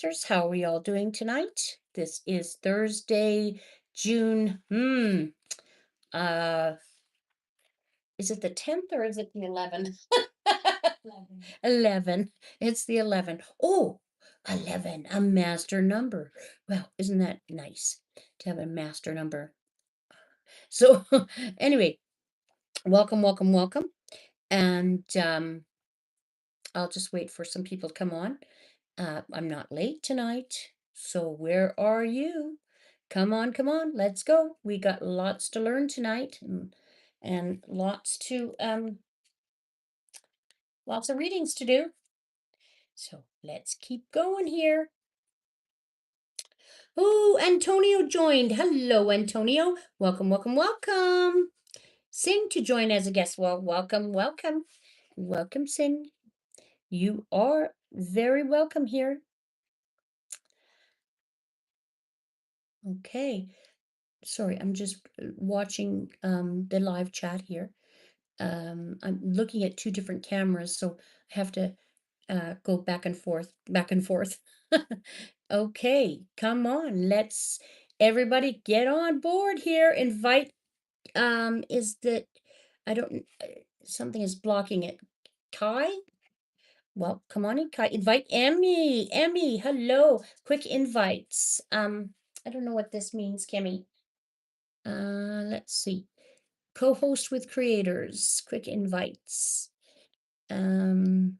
Sisters, how are we all doing tonight? This is Thursday, June. Uh, is it the 10th or is it the 11th? 11. It's the 11. Oh, 11, a master number. Well, isn't that nice to have a master number? So, anyway, welcome, welcome, welcome. And I'll just wait for some people to come on. I'm not late tonight, so where are you? Come on, let's go. We got lots to learn tonight and lots of readings to do. So let's keep going here. Oh, Antonio joined. Hello, Antonio. Welcome, welcome, welcome. Sing to join as a guest. Well, welcome, welcome. Welcome, Sing. You are very welcome here. Okay. Sorry, I'm just watching the live chat here. I'm looking at two different cameras, so I have to go back and forth, back and forth. Okay, come on, let's everybody get on board here. Invite, is that I don't something is blocking it. Kai? Well, come on in, Kai. Invite Emmy. Emmy, hello. Quick invites. I don't know what this means, Kimmy. Let's see. Co-host with creators, quick invites. Um,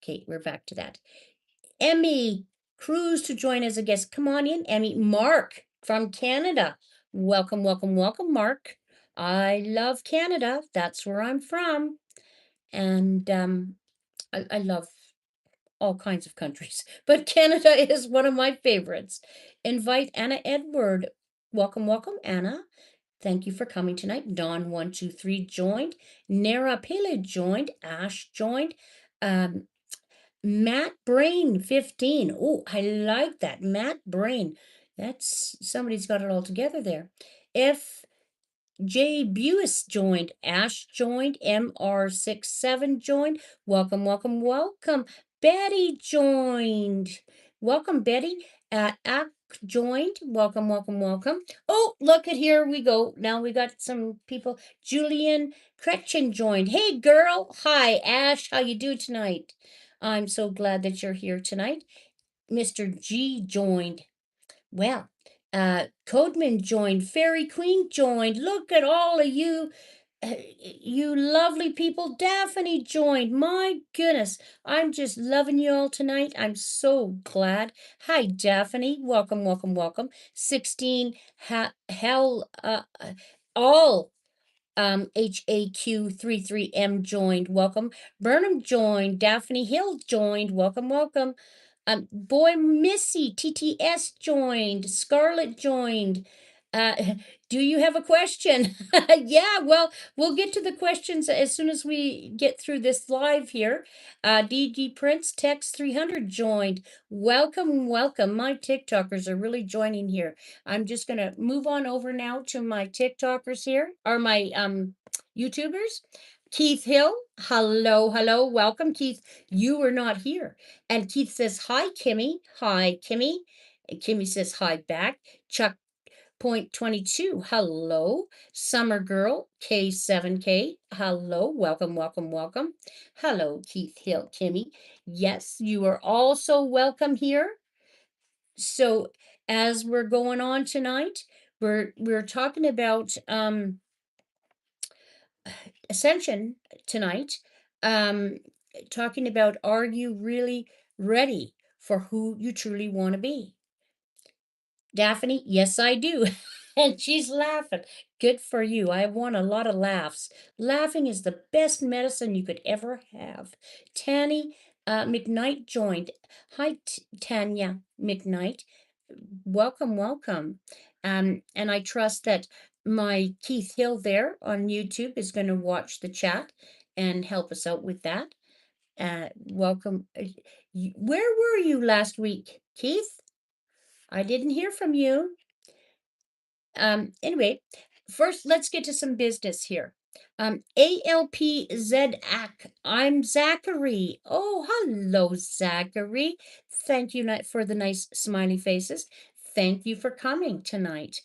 okay, we're back to that. Emmy Cruz to join as a guest. Come on in, Emmy. Mark from Canada. Welcome, welcome, welcome, Mark. I love Canada. That's where I'm from. And I love all kinds of countries, but Canada is one of my favorites. Invite Anna Edward. Welcome, welcome, Anna. Thank you for coming tonight. Don123 joined. Nara Pele joined. Ash joined. Um, Matt Brain 15. Oh, I like that. Matt Brain. That's somebody's got it all together there. If Jay Bewis joined, Ash joined, MR67 joined. Welcome, welcome, welcome. Betty joined. Welcome, Betty. Ak joined. Welcome, welcome, welcome. Oh, look at here we go. Now we got some people. Julian Kretchen joined. Hey, girl. Hi, Ash. How you do tonight? I'm so glad that you're here tonight. Mr. G joined. Well, Codeman joined, Fairy Queen joined. Look at all of you, you lovely people. Daphne joined. My goodness, I'm just loving you all tonight. I'm so glad. Hi, Daphne. Welcome, welcome, welcome. 16 hell all HAQ33M joined. Welcome. Burnham joined. Daphne Hill joined. Welcome, welcome. Boy Missy TTS joined. Scarlett joined. Uh, do you have a question? Yeah, well, we'll get to the questions as soon as we get through this live here. DD Prince Text 300 joined. Welcome, welcome. My TikTokers are really joining here. I'm just going to move on over now to my TikTokers here, or my YouTubers. Keith Hill, hello, hello, welcome, Keith. You were not here. And Keith says, hi, Kimmy. Hi, Kimmy. And Kimmy says, hi back. Chuck Point 22, hello. Summer Girl, K7K, hello. Welcome, welcome, welcome. Hello, Keith Hill, Kimmy. Yes, you are also welcome here. So as we're going on tonight, we're talking about Ascension tonight, talking about, are you really ready for who you truly want to be? Daphne, yes, I do. And she's laughing. Good for you. I want a lot of laughs. Laughing is the best medicine you could ever have. Tanny McKnight joined. Hi, Tanya McKnight. Welcome, welcome. And I trust that my Keith Hill there on YouTube is going to watch the chat and help us out with that. Welcome. Where were you last week, Keith? I didn't hear from you. Anyway, first let's get to some business here. ALPZAC. I'm Zachary. Oh, hello, Zachary. Thank you for the nice smiley faces. Thank you for coming tonight.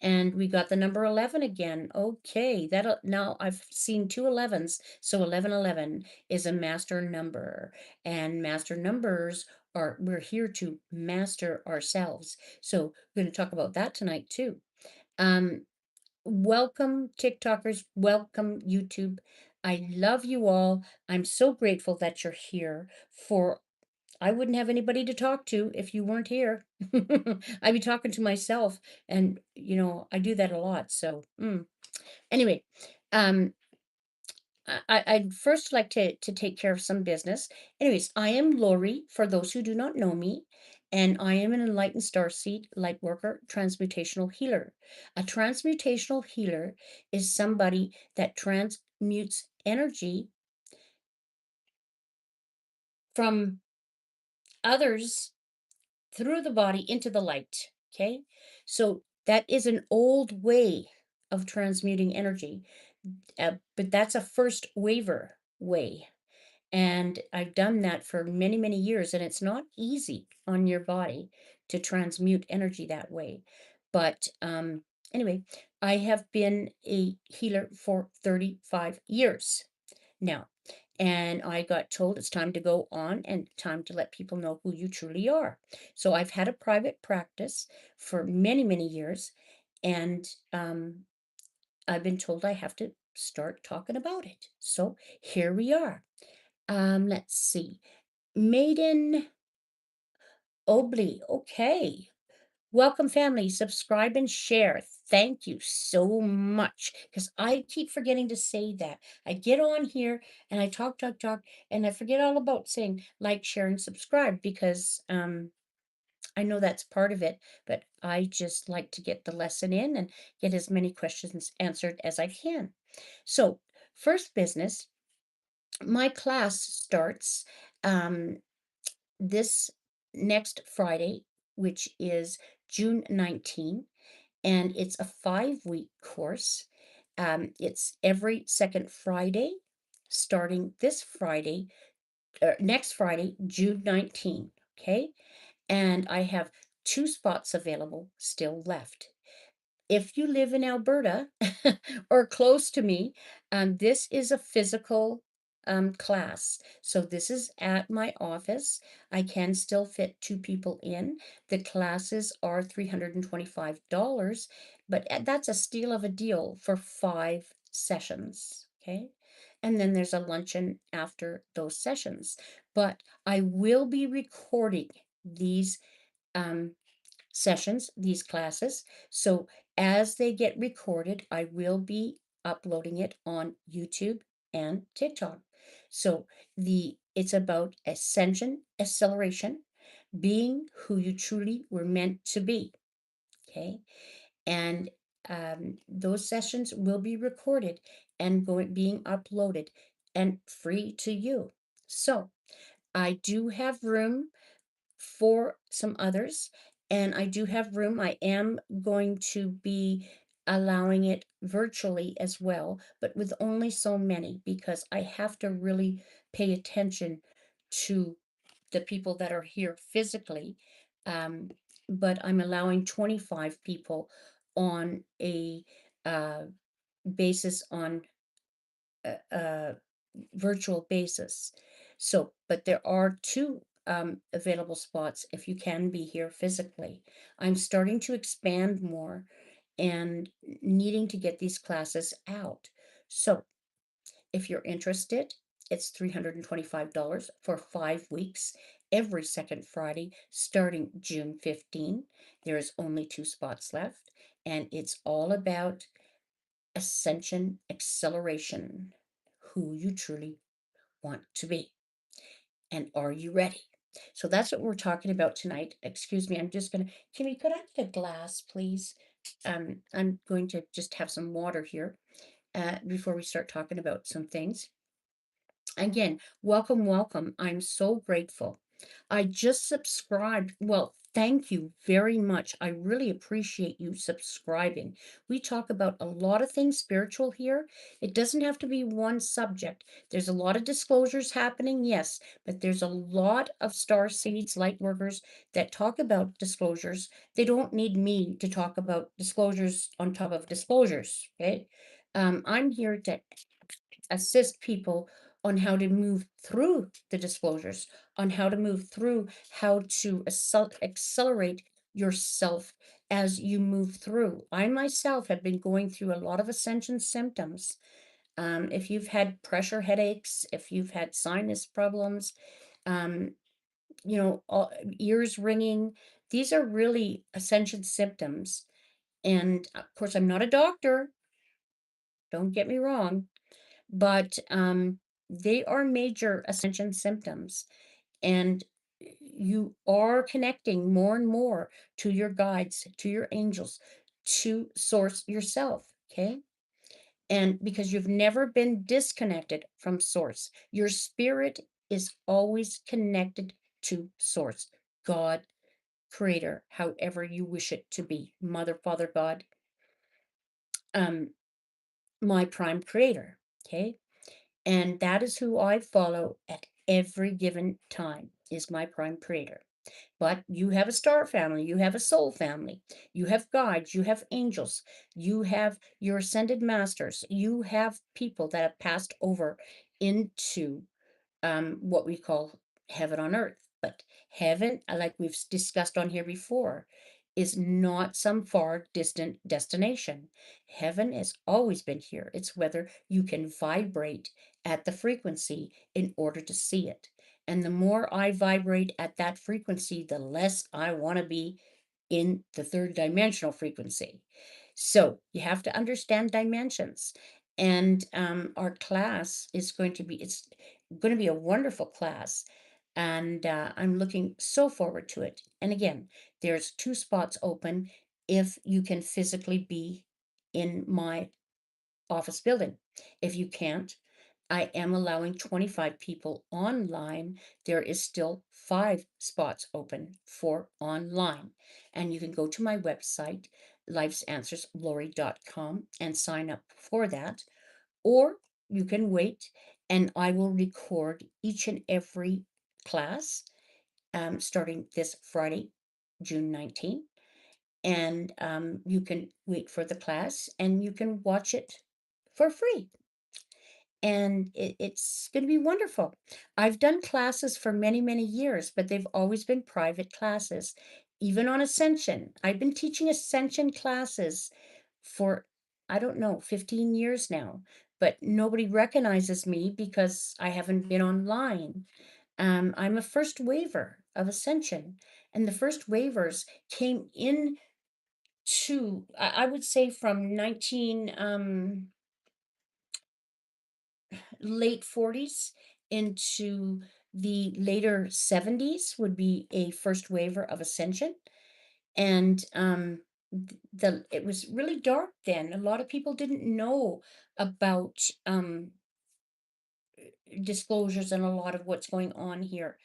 And we got the number 11 again. Okay, that'll now I've seen two 11s. So 1111 is a master number. And master numbers are we're here to master ourselves. So we're going to talk about that tonight too. Um, Welcome, TikTokers. Welcome, YouTube. I love you all. I'm so grateful that you're here. For I wouldn't have anybody to talk to if you weren't here. I'd be talking to myself, and I do that a lot. So anyway, um, I'd first like to take care of some business. Anyways, I am Lori, for those who do not know me, and I am an enlightened starseed light worker, transmutational healer. A transmutational healer is somebody that transmutes energy from others through the body into the light. Okay, so that is an old way of transmuting energy, but that's a first waver way. And I've done that for many, many years, and it's not easy on your body to transmute energy that way. But anyway, I have been a healer for 35 years now. And I got told it's time to go on and time to let people know who you truly are. So I've had a private practice for many, many years. And I've been told I have to start talking about it. So here we are. Let's see. Maiden Obley. Okay. Welcome, family. Subscribe and share. Thank you so much. Because I keep forgetting to say that. I get on here and I talk, talk, talk, and I forget all about saying like, share, and subscribe because I know that's part of it, but I just like to get the lesson in and get as many questions answered as I can. So, first business, my class starts um, this next Friday, which is June 19, and it's a 5-week course. It's every second Friday, starting this Friday, next Friday, June 19. Okay, and I have 2 spots available still left. If you live in Alberta or close to me, this is a physical class. So this is at my office. I can still fit 2 people in. The classes are $325, but that's a steal of a deal for 5 sessions. Okay. And then there's a luncheon after those sessions. But I will be recording these um, sessions, these classes. So as they get recorded, I will be uploading it on YouTube and TikTok. So it's about ascension, acceleration, being who you truly were meant to be. Okay. And those sessions will be recorded and being uploaded and free to you. So I do have room for some others, and I do have room. I am going to be allowing it virtually as well, but with only so many because I have to really pay attention to the people that are here physically. Um, but I'm allowing 25 people on a uh, basis on virtual basis. So, but there are 2 available spots if you can be here physically. I'm starting to expand more and needing to get these classes out. So, if you're interested, it's $325 for 5 weeks, every second Friday, starting June 15. There is only 2 spots left, and it's all about ascension, acceleration, who you truly want to be. And are you ready? So that's what we're talking about tonight. Excuse me, I'm just gonna, Kimmy, could I get a glass, please? I'm going to just have some water here before we start talking about some things. Again, welcome, welcome. I'm so grateful. I just subscribed. Well, Thank you very much. I really appreciate you subscribing. We talk about a lot of things spiritual here. It doesn't have to be one subject. There's a lot of disclosures happening, yes, but there's a lot of star seeds, light workers that talk about disclosures. They don't need me to talk about disclosures on top of disclosures, okay? I'm here to assist people on how to move through the disclosures, on how to move through, how to accelerate yourself as you move through. I myself have been going through a lot of ascension symptoms. If you've had pressure headaches, if you've had sinus problems, um, ears ringing, these are really ascension symptoms. And of course, I'm not a doctor, don't get me wrong, but they are major ascension symptoms, and you are connecting more and more to your guides, to your angels, to source yourself, okay? And because you've never been disconnected from source, your spirit is always connected to source, God, creator, however you wish it to be, mother, father, God, um my prime creator, okay? And that is who I follow at every given time, is my prime creator. But you have a star family, you have a soul family, you have guides, you have angels, you have your ascended masters, you have people that have passed over into what we call heaven on earth. But heaven, like we've discussed on here before, is not some far distant destination. Heaven has always been here. It's whether you can vibrate at the frequency in order to see it. And the more I vibrate at that frequency, the less I want to be in the third dimensional frequency. So you have to understand dimensions. And our class is it's going to be a wonderful class. And I'm looking so forward to it. And again, there's 2 spots open if you can physically be in my office building. If you can't, I am allowing 25 people online. There is still 5 spots open for online. And you can go to my website, lifesanswerslaurie.com, and sign up for that. Or you can wait, and I will record each and every class starting this Friday, June 19th. And you can wait for the class and you can watch it for free. And it's going to be wonderful. I've done classes for many, many years, but they've always been private classes. Even on Ascension, I've been teaching Ascension classes for, I don't know, 15 years now, but nobody recognizes me because I haven't been online. I'm a first waver of Ascension, and the first wavers came in to, I would say, from 19 late 40s into the later 70s would be a first waver of Ascension. And the it was really dark then. A lot of people didn't know about disclosures and a lot of what's going on here.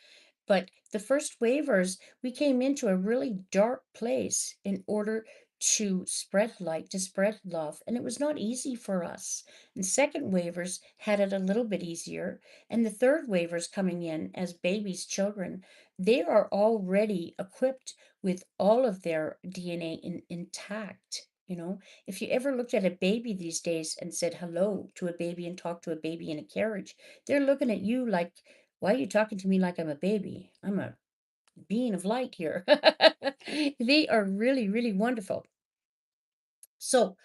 But the first waivers, we came into a really dark place in order to spread light, to spread love. And it was not easy for us. And second waivers had it a little bit easier. And the third waivers coming in as babies, children, they are already equipped with all of their DNA intact. If you ever looked at a baby these days and said hello to a baby and talked to a baby in a carriage, they're looking at you like, why are you talking to me like I'm a baby? I'm a being of light here. They are really, really wonderful. So,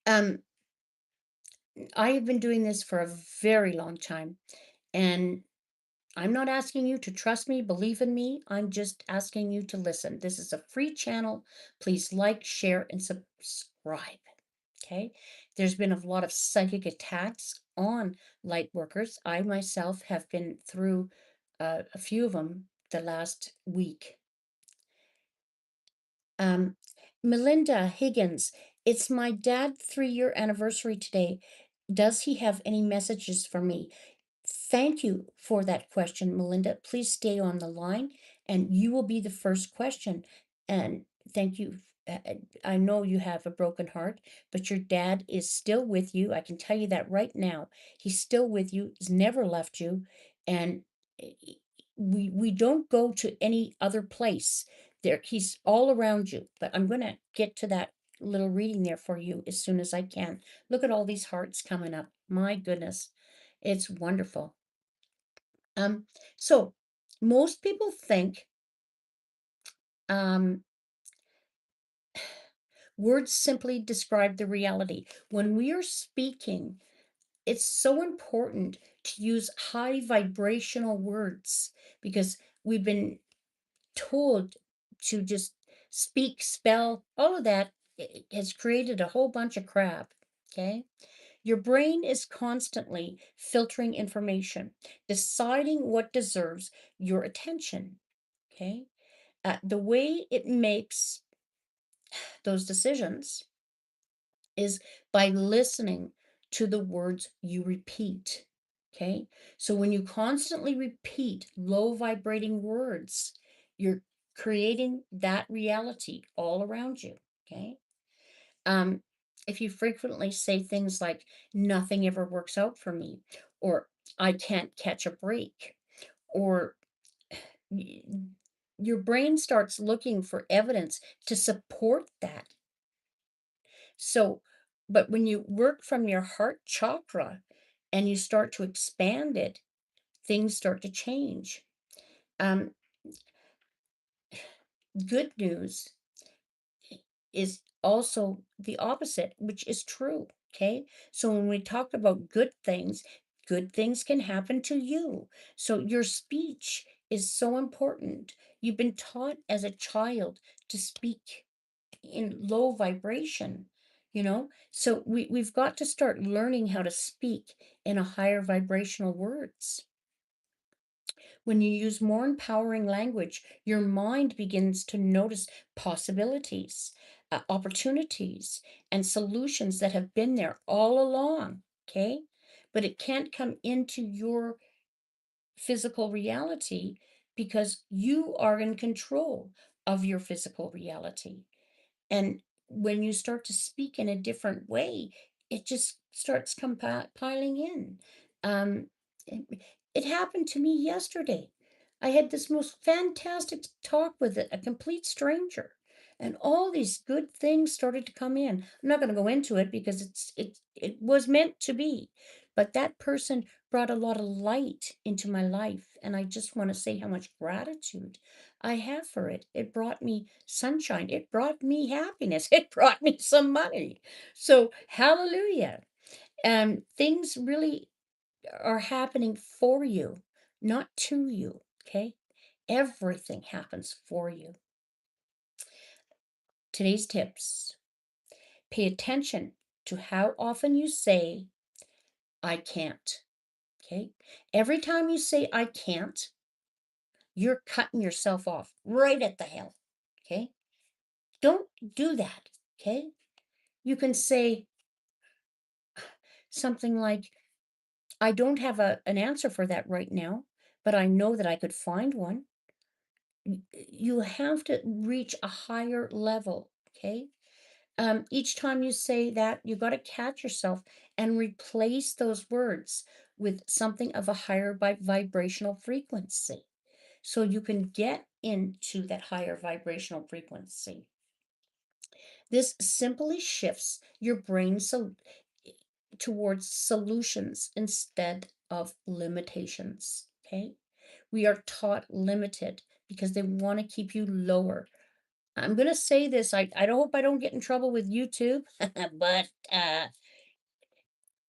um, I have been doing this for a very long time, and I'm not asking you to trust me, believe in me. I'm just asking you to listen. This is a free channel. Please like, share, and subscribe. Okay. There's been a lot of psychic attacks on light workers. I myself have been through a few of them the last week. Um, Melinda Higgins, it's my dad's 3-year anniversary today. Does he have any messages for me? Thank you for that question, Melinda. Please stay on the line and you will be the first question. And thank you. I know you have a broken heart, but your dad is still with you. I can tell you that right now. He's still with you. He's never left you, and i- i- we don't go to any other place. There, he's all around you. But I'm gonna get to that little reading there for you as soon as I can. Look at all these hearts coming up. My goodness, it's wonderful. Um, so most people think um words simply describe the reality. When we are speaking, it's so important to use high vibrational words because we've been told to just speak, spell, all of that has created a whole bunch of crap. Okay. Your brain is constantly filtering information, deciding what deserves your attention. Okay. The way it makes those decisions is by listening to the words you repeat. Okay. So when you constantly repeat low vibrating words, you're creating that reality all around you. Okay. Um, if you frequently say things like, nothing ever works out for me, or I can't catch a break, or y- your brain starts looking for evidence to support that. So, but when you work from your heart chakra and you start to expand it, things start to change. Um, Good news is also the opposite, which is true. Okay. So when we talk about good things can happen to you. So your speech is so important. You've been taught as a child to speak in low vibration, so we've got to start learning how to speak in a higher vibrational words. When you use more empowering language, your mind begins to notice possibilities, opportunities, and solutions that have been there all along. Okay. But it can't come into your physical reality because you are in control of your physical reality. And when you start to speak in a different way, it just starts piling in. Um, it, it happened to me yesterday. I had this most fantastic talk with a complete stranger, and all these good things started to come in. I'm not going to go into it because it was meant to be, but that person brought a lot of light into my life, and I just want to say how much gratitude I have for it. It brought me sunshine. It brought me happiness. It brought me some money. So, hallelujah. Things really are happening for you, not to you. Okay. Everything happens for you. Today's tips: pay attention to how often you say, I can't. Okay. Every time you say, I can't, you're cutting yourself off right at the hell. Okay. Don't do that. Okay. You can say something like, I don't have an answer for that right now, but I know that I could find one. You have to reach a higher level. Okay. Each time you say that, you got to catch yourself and replace those words with something of a higher vibrational frequency so you can get into that higher vibrational frequency. This simply shifts your brain towards solutions instead of limitations. Okay. We are taught limited because they want to keep you lower. I'm going to say this. I don't hope I don't get in trouble with YouTube, but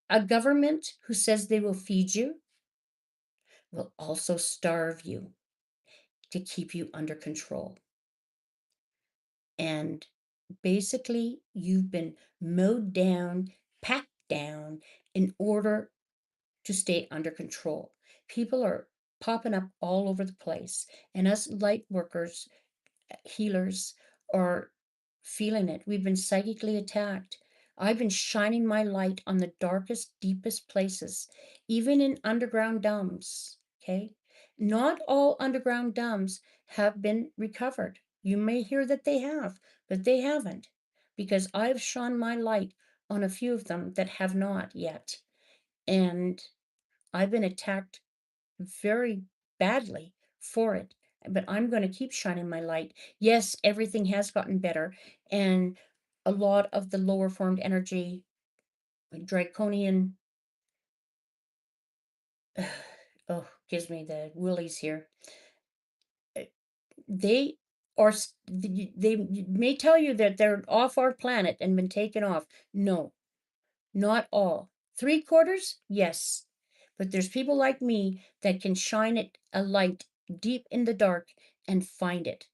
a government who says they will feed you will also starve you to keep you under control. And basically, you've been mowed down, packed down in order to stay under control. People are popping up all over the place, and us light workers, healers, are feeling it. We've been psychically attacked. I've been shining my light on the darkest, deepest places, even in underground dumps. Okay. Not all underground dumps have been recovered. You may hear that they have, but they haven't, because I've shone my light on a few of them that have not yet. And I've been attacked very badly for it. But I'm going to keep shining my light. Yes, everything has gotten better. And a lot of the lower formed energy, draconian, oh, gives me the willies here. uh, They they may tell you that they're off our planet and been taken off. No, not all. Three quarters, yes. But there's people like me that can shine it a light deep in the dark and find it.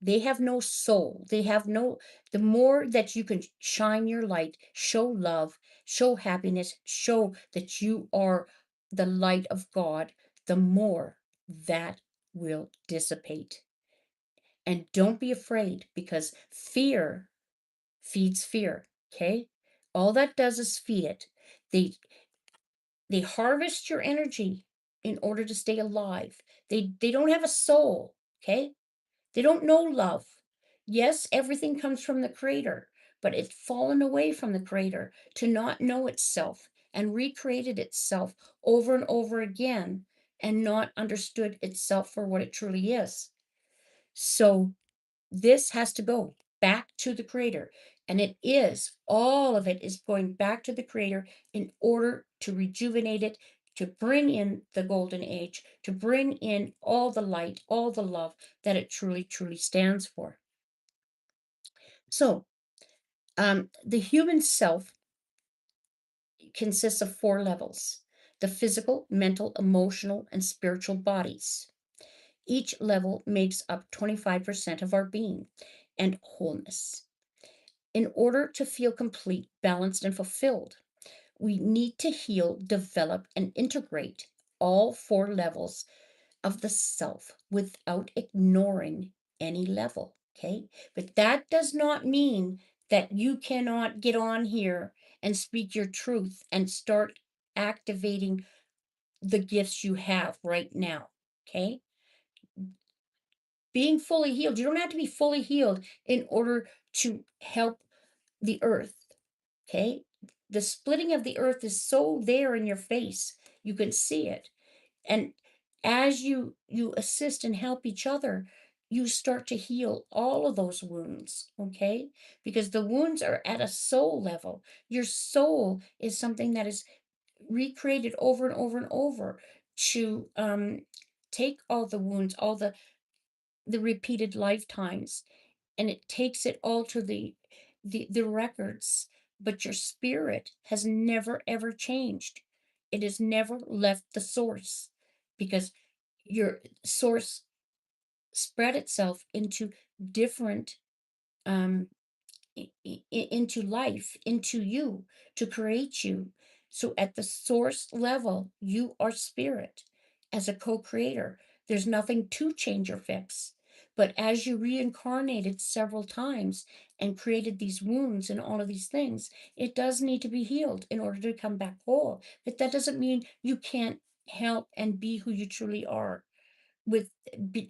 They have no soul. They have no, the more that you can shine your light, show love, show happiness, show that you are the light of God, the more that will dissipate. And don't be afraid, because fear feeds fear. Okay. All that does is feed it. They they harvest your energy in order to stay alive. They don't have a soul. Okay. They don't know love. Yes, everything comes from the creator, but it's fallen away from the creator to not know itself and recreated itself over and over again and not understood itself for what it truly is. So this has to go back to the creator. And it is, all of it is going back to the creator in order to rejuvenate it, to bring in the golden age, to bring in all the light, all the love that it truly, truly stands for. So, the human self consists of four levels: the physical, mental, emotional, and spiritual bodies. Each level makes up 25% of our being and wholeness. In order to feel complete, balanced, and fulfilled, we need to heal, develop, and integrate all four levels of the self without ignoring any level. Okay. But that does not mean that you cannot get on here and speak your truth and start activating the gifts you have right now. Okay. Being fully healed, you don't have to be fully healed in order to help the earth. Okay. The splitting of the earth is so there in your face. You can see it. And as you assist and help each other, you start to heal all of those wounds. Okay. Because the wounds are at a soul level. Your soul is something that is recreated over and over and over to take all the wounds, all the repeated lifetimes, and it takes it all to the records. But your spirit has never ever changed. It has never left the source, because your source spread itself into different um into life, into you, to create you. So at the source level, you are spirit as a co-creator. There's nothing to change or fix. But as you reincarnated several times and created these wounds and all of these things, it does need to be healed in order to come back whole. But that doesn't mean you can't help and be who you truly are with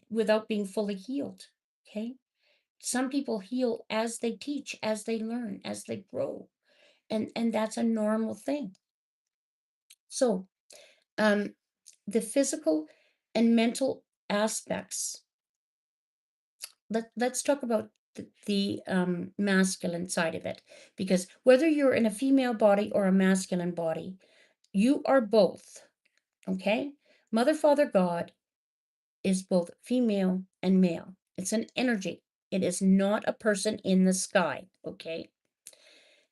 without being fully healed. Okay. Some people heal as they teach, as they learn, as they grow, and that's a normal thing. So, um, the physical and mental aspects. Let's talk about the masculine side of it, because whether you're in a female body or a masculine body, you are both. Okay, Mother, Father, God is both female and male. It's an energy. It is not a person in the sky. Okay.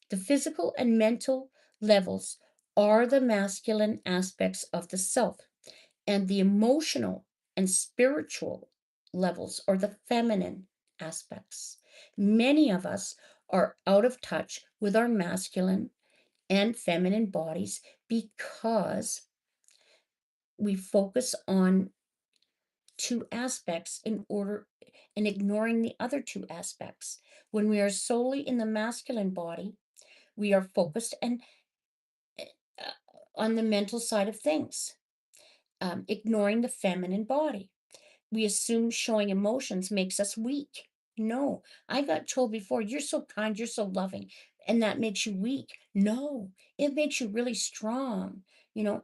The physical and mental levels are the masculine aspects of the self, and the emotional and spiritual levels are the feminine aspects. Many of us are out of touch with our masculine and feminine bodies because we focus on two aspects in order and ignoring the other two aspects. When we are solely in the masculine body, we are focused and uh, on the mental side of things, ignoring the feminine body. We assume showing emotions makes us weak. No, I got told before, "You're so kind, you're so loving, and that makes you weak." No, it makes you really strong, you know?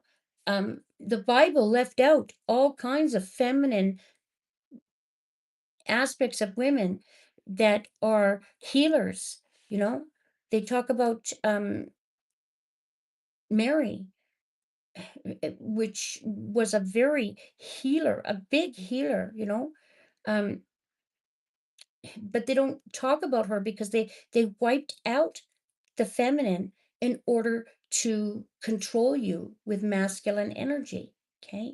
The Bible left out all kinds of feminine aspects of women that are healers, you know? They talk about, Mary, which was a very healer, a big healer, you know? Um, but they don't talk about her because they wiped out the feminine in order to control you with masculine energy. Okay,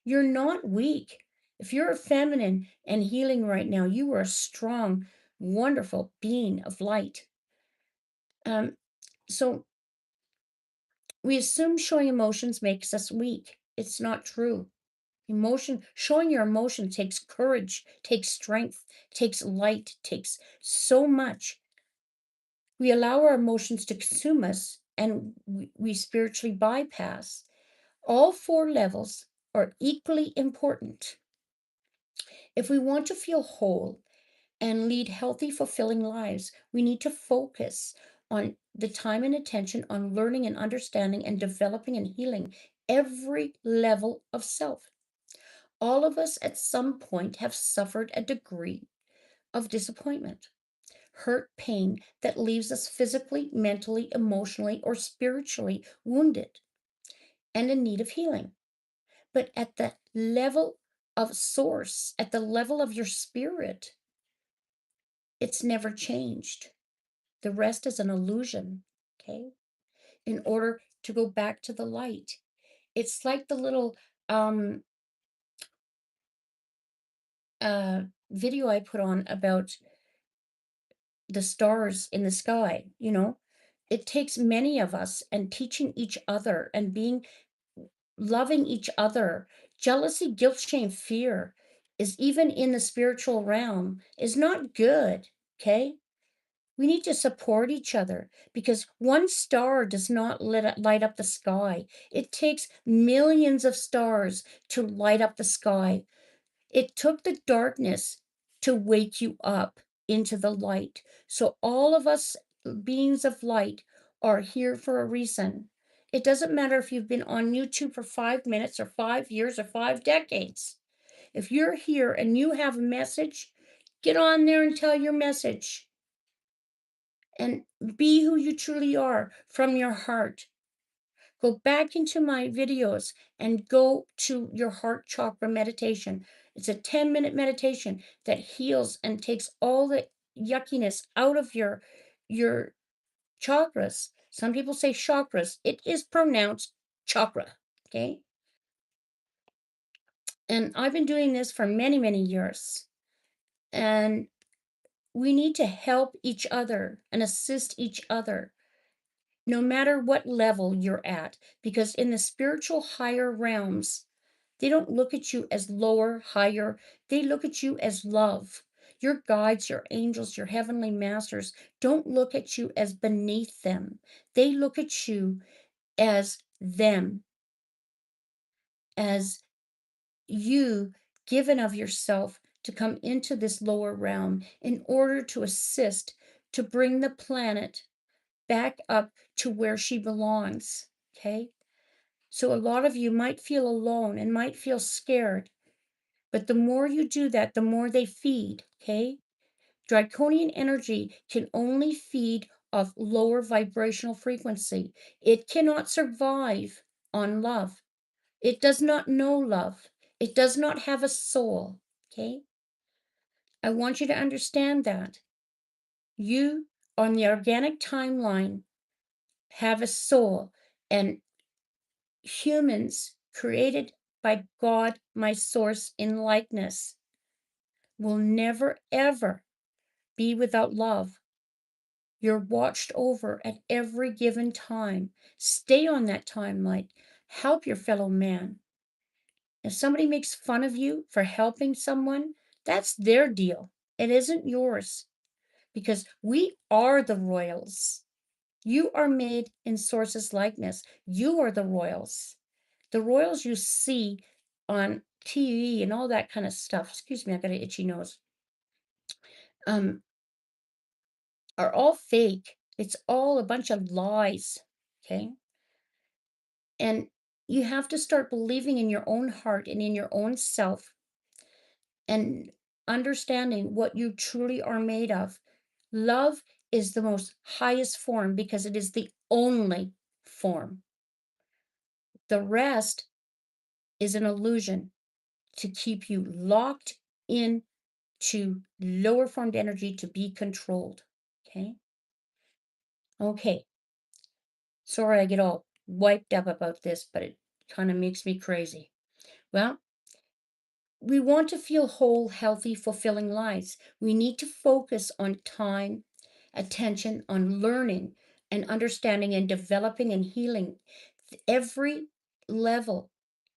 you're not weak. If you're a feminine and healing right now, you are a strong, wonderful being of light. So we assume showing emotions makes us weak. It's not true. Showing your emotion takes courage, takes strength, takes light, takes so much. We allow our emotions to consume us, and we spiritually bypass. All four levels are equally important. If we want to feel whole and lead healthy, fulfilling lives, we need to focus on the time and attention on learning and understanding and developing and healing every level of self. All of us at some point have suffered a degree of disappointment, hurt, pain that leaves us physically, mentally, emotionally, or spiritually wounded and in need of healing. But at the level of source, at the level of your spirit, it's never changed. The rest is an illusion, okay? In order to go back to the light. It's like the little um uh video I put on about the stars in the sky, you know? It takes many of us and teaching each other and being loving each other. Jealousy, guilt, shame, fear is even in the spiritual realm is not good, okay? We need to support each other because one star does not light up the sky. It takes millions of stars to light up the sky. It took the darkness to wake you up into the light. So all of us beings of light are here for a reason. It doesn't matter if you've been on YouTube for 5 minutes or 5 years or 5 decades. If you're here and you have a message, get on there and tell your message and be who you truly are from your heart. Go back into my videos and go to your heart chakra meditation. It's a 10-minute meditation that heals and takes all the yuckiness out of your chakras. Some people say chakras. It is pronounced chakra, okay? And I've been doing this for many, many years. And we need to help each other and assist each other no matter what level you're at, because in the spiritual higher realms, they don't look at you as lower, higher. They look at you as love. Your guides, your angels, your heavenly masters don't look at you as beneath them. They look at you as them, as you given of yourself to come into this lower realm in order to assist to bring the planet back up to where she belongs. Okay. So a lot of you might feel alone and might feel scared. But the more you do that, the more they feed, okay? Draconian energy can only feed off lower vibrational frequency. It cannot survive on love. It does not know love. It does not have a soul, okay? I want you to understand that. You, on the organic timeline, have a soul, and humans created by God, my source in likeness, will never, ever be without love. You're watched over at every given time. Stay on that timeline. Help your fellow man. If somebody makes fun of you for helping someone, that's their deal. It isn't yours because we are the royals. You are made in source's likeness. You are the royals. The royals you see on TV and all that kind of stuff. Excuse me, I got an itchy nose. um, are all fake. It's all a bunch of lies. Okay. And you have to start believing in your own heart and in your own self and understanding what you truly are made of. Love is the most highest form because it is the only form. The rest is an illusion to keep you locked in to lower formed energy to be controlled. Okay. Okay. Sorry I get all wiped up about this, but it kind of makes me crazy. Well, we want to feel whole, healthy, fulfilling lives. We need to focus on time, attention, on learning and understanding and developing and healing every level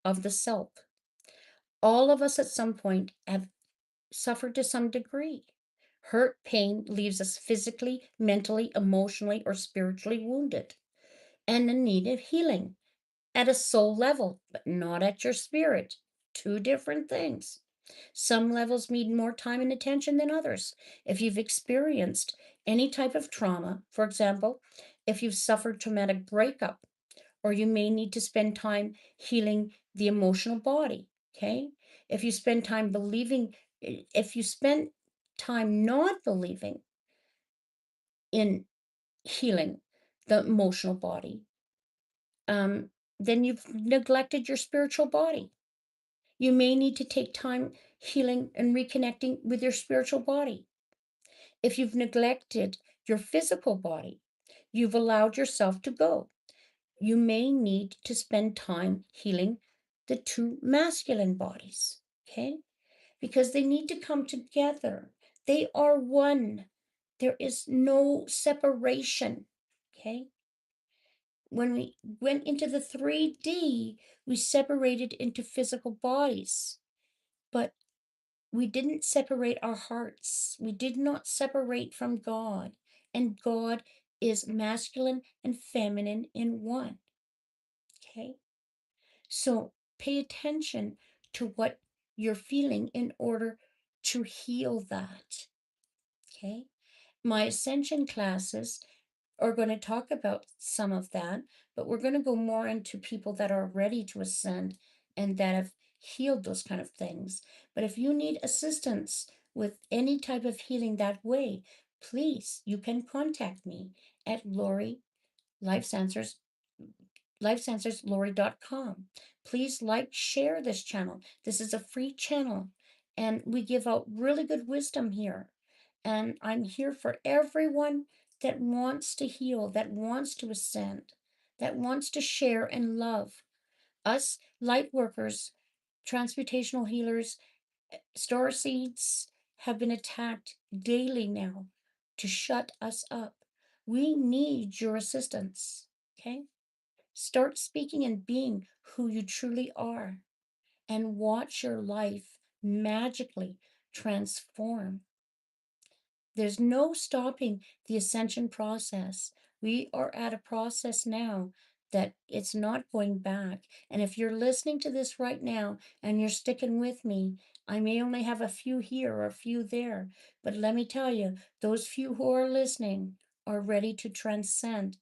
of the self. All of us at some point have suffered to some degree. Hurt, pain leaves us physically, mentally, emotionally, or spiritually wounded and in need of healing at a soul level, but not at your spirit. Two different things. Some levels need more time and attention than others. If you've experienced any type of trauma, for example, if you've suffered traumatic breakup, or you may need to spend time healing the emotional body, okay? If you spend time believing, if you spend time not believing in healing the emotional body, um, then you've neglected your spiritual body. You may need to take time healing and reconnecting with your spiritual body. If you've neglected your physical body, you've allowed yourself to go. You may need to spend time healing the two masculine bodies, okay? Because they need to come together. They are one. There is no separation, okay? When we went into the 3D, we separated into physical bodies, but we didn't separate our hearts. We did not separate from God. And God is masculine and feminine in one. Okay. So pay attention to what you're feeling in order to heal that. Okay. My ascension classes are going to talk about some of that, but we're going to go more into people that are ready to ascend and that have healed those kind of things. But if you need assistance with any type of healing that way, please, you can contact me at Laurie Life Sensors lifesensorslaurie.com. Please like, share this channel. This is a free channel and we give out really good wisdom here. And I'm here for everyone that wants to heal, that wants to ascend, that wants to share and love. Us light workers, transmutational healers, star seeds have been attacked daily now to shut us up. We need your assistance. Okay? Start speaking and being who you truly are and watch your life magically transform. There's no stopping the ascension process. We are at a process now that it's not going back. And if you're listening to this right now and you're sticking with me, I may only have a few here or a few there, but let me tell you, those few who are listening are ready to transcend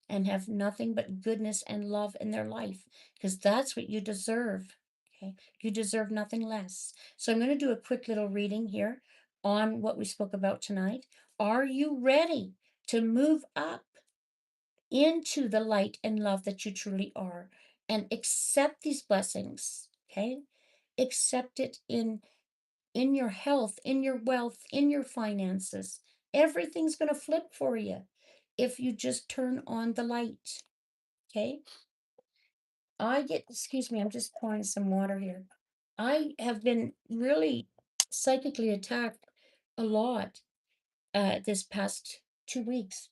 and have nothing but goodness and love in their life because that's what you deserve. Okay, you deserve nothing less. So I'm going to do a quick little reading here on what we spoke about tonight. Are you ready to move up into the light and love that you truly are and accept these blessings? Okay, accept it in your health, in your wealth, in your finances. Everything's going to flip for you if you just turn on the light. Okay, excuse me, I'm just pouring some water here. I have been really psychically attacked a lot this past 2 weeks.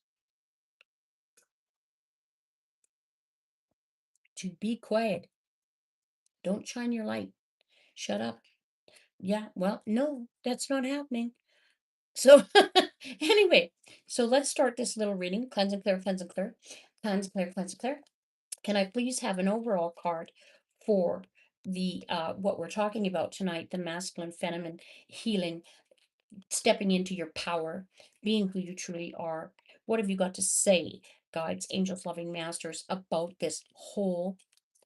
To be quiet. Don't shine your light. Shut up. Yeah, well, no, that's not happening. So anyway, so let's start this little reading. Cleanse and clear, cleanse and clear, cleanse and clear, cleanse and clear. Can I please have an overall card for the what we're talking about tonight, the masculine feminine healing stepping into your power, being who you truly are. What have you got to say, guides, angels, loving masters, about this whole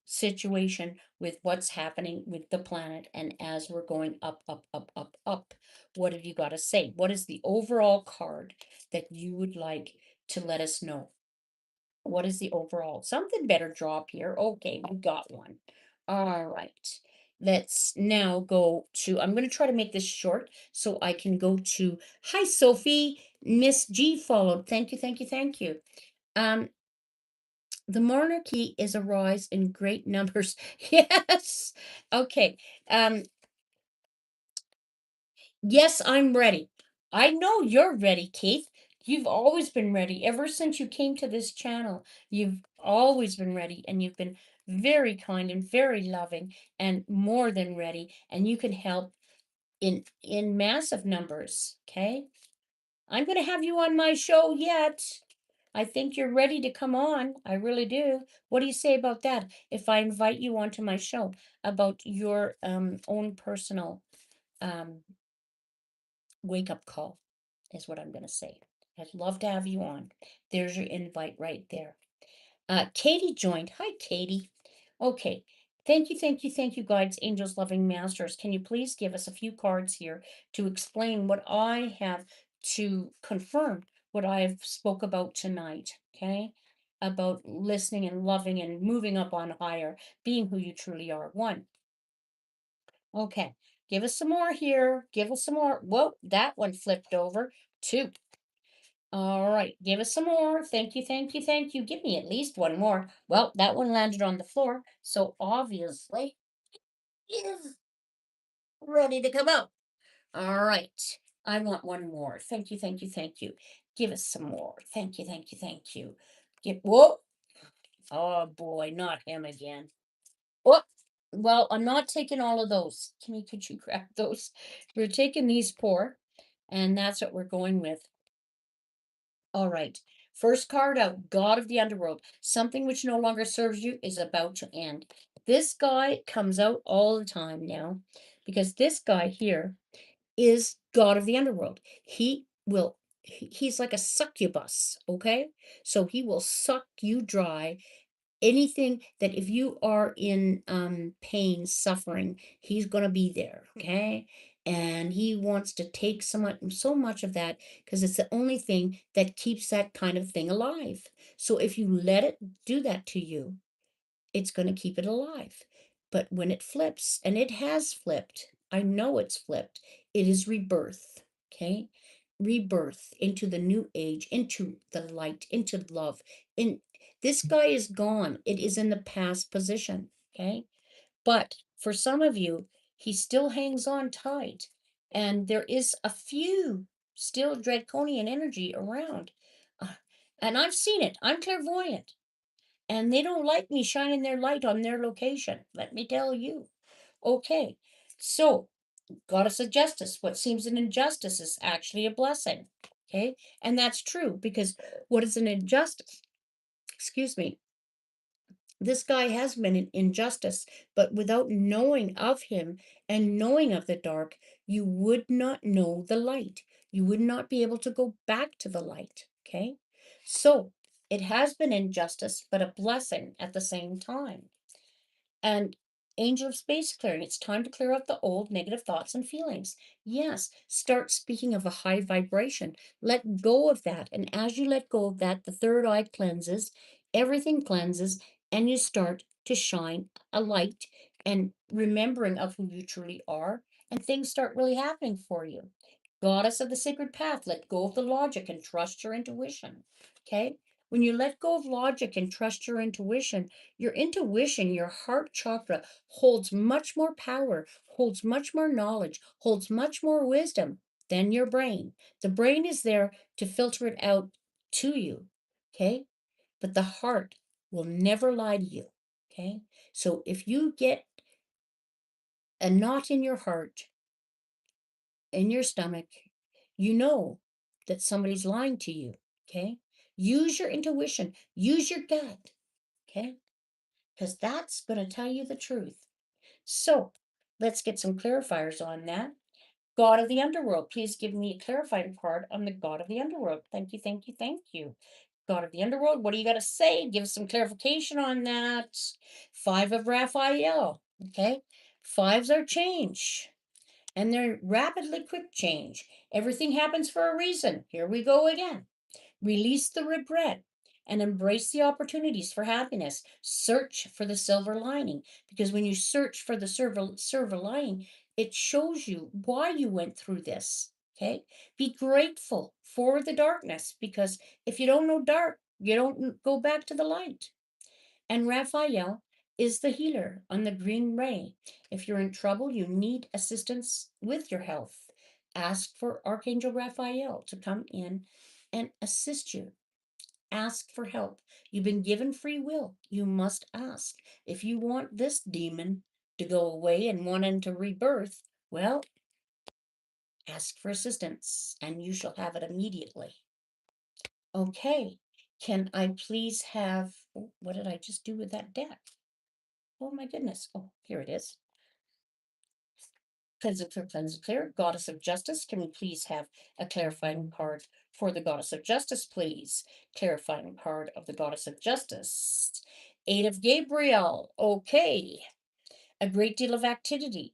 situation with what's happening with the planet and as we're going up, up, up, up, up? What have you got to say? What is the overall card that you would like to let us know? What is the overall? Something better drop here. Okay, we got one. All right. Let's now go to, I'm going to try to make this short so I can go to, hi, Sophie. Miss G followed. Thank you, thank you, thank you. Um, the monarchy is a rise in great numbers. Yes. Okay. Um, yes, I'm ready. I know you're ready, Keith. You've always been ready. Ever since you came to this channel, you've always been ready, and you've been very kind and very loving and more than ready, and you can help in massive numbers, okay? I'm going to have you on my show yet. I think you're ready to come on. I really do. What do you say about that? If I invite you onto my show about your own personal um wake up call, is what I'm going to say. I'd love to have you on. There's your invite right there. Katie joined. Hi, Katie. Okay. Thank you, thank you, thank you, guides, angels, loving masters. Can you please give us a few cards here to explain what I have to confirm what I've spoke about tonight? Okay. About listening and loving and moving up on higher, being who you truly are. One. Okay. Give us some more here. Give us some more. Whoa, that one flipped over. Two. All right, give us some more. Thank you, thank you, thank you. Give me at least one more. Well, that one landed on the floor, so obviously is ready to come out. All right, I want one more. Thank you, thank you, thank you. Give us some more. Thank you, thank you, thank you. Give, whoa, oh boy, not him again. Oh, well, I'm not taking all of those. Could you grab those? We're taking these four, and that's what we're going with. All right. First card out, God of the Underworld. Something which no longer serves you is about to end. This guy comes out all the time now because this guy here is God of the Underworld. He's like a succubus, okay? So he will suck you dry. Anything that if you are in pain, suffering, he's going to be there, okay? And he wants to take so much of that because it's the only thing that keeps that kind of thing alive. So if you let it do that to you, it's going to keep it alive. But when it flips, and it has flipped, I know it's flipped, it is rebirth, okay? Rebirth into the new age, into the light, into love. In this guy is gone. It is in the past position, okay? But for some of you, he still hangs on tight. And there is a few still draconian energy around. Uh, And I've seen it. I'm clairvoyant. And they don't like me shining their light on their location, let me tell you. Okay, so goddess of justice, what seems an injustice is actually a blessing. Okay, and that's true because what is an injustice? Excuse me. This guy has been an injustice, but without knowing of him and knowing of the dark, you would not know the light. You would not be able to go back to the light. Okay, so it has been injustice, but a blessing at the same time. And angel of space clearing, it's time to clear out the old negative thoughts and feelings. Yes, start speaking of a high vibration. Let go of that. And as you let go of that, the third eye cleanses, everything cleanses, and you start to shine a light and remembering of who you truly are, and things start really happening for you. Goddess of the sacred path, let go of the logic and trust your intuition. Okay? When you let go of logic and trust your intuition, your heart chakra holds much more power, holds much more knowledge, holds much more wisdom than your brain. The brain is there to filter it out to you, okay? But the heart will never lie to you, okay? So if you get a knot in your heart, in your stomach, you know that somebody's lying to you, okay? Use your intuition, use your gut, okay? Because that's going to tell you the truth. So let's get some clarifiers on that. God of the underworld, please give me a clarifying card on the God of the underworld. Thank you, thank you, thank you. God of the underworld, what do you got to say? Give us some clarification on that. Five of Raphael. Okay. Fives are change, and they're rapidly quick change. Everything happens for a reason. Here we go again. Release the regret and embrace the opportunities for happiness. Search for the silver lining, because when you search for the silver lining, it shows you why you went through this. Okay. Be grateful for the darkness, because if you don't know dark, you don't go back to the light. And Raphael is the healer on the green ray. If you're in trouble, you need assistance with your health, ask for Archangel Raphael to come in and assist you. Ask for help. You've been given free will. You must ask. If you want this demon to go away and want him to rebirth, well, ask for assistance and you shall have it immediately. Okay. Can I please have, oh, what did I just do with that deck? Oh my goodness. Oh, here it is. Cleanse and clear. Goddess of Justice. Can we please have a clarifying card for the Goddess of Justice, please? Clarifying card of the Goddess of Justice. Eight of Gabriel. Okay. A great deal of activity,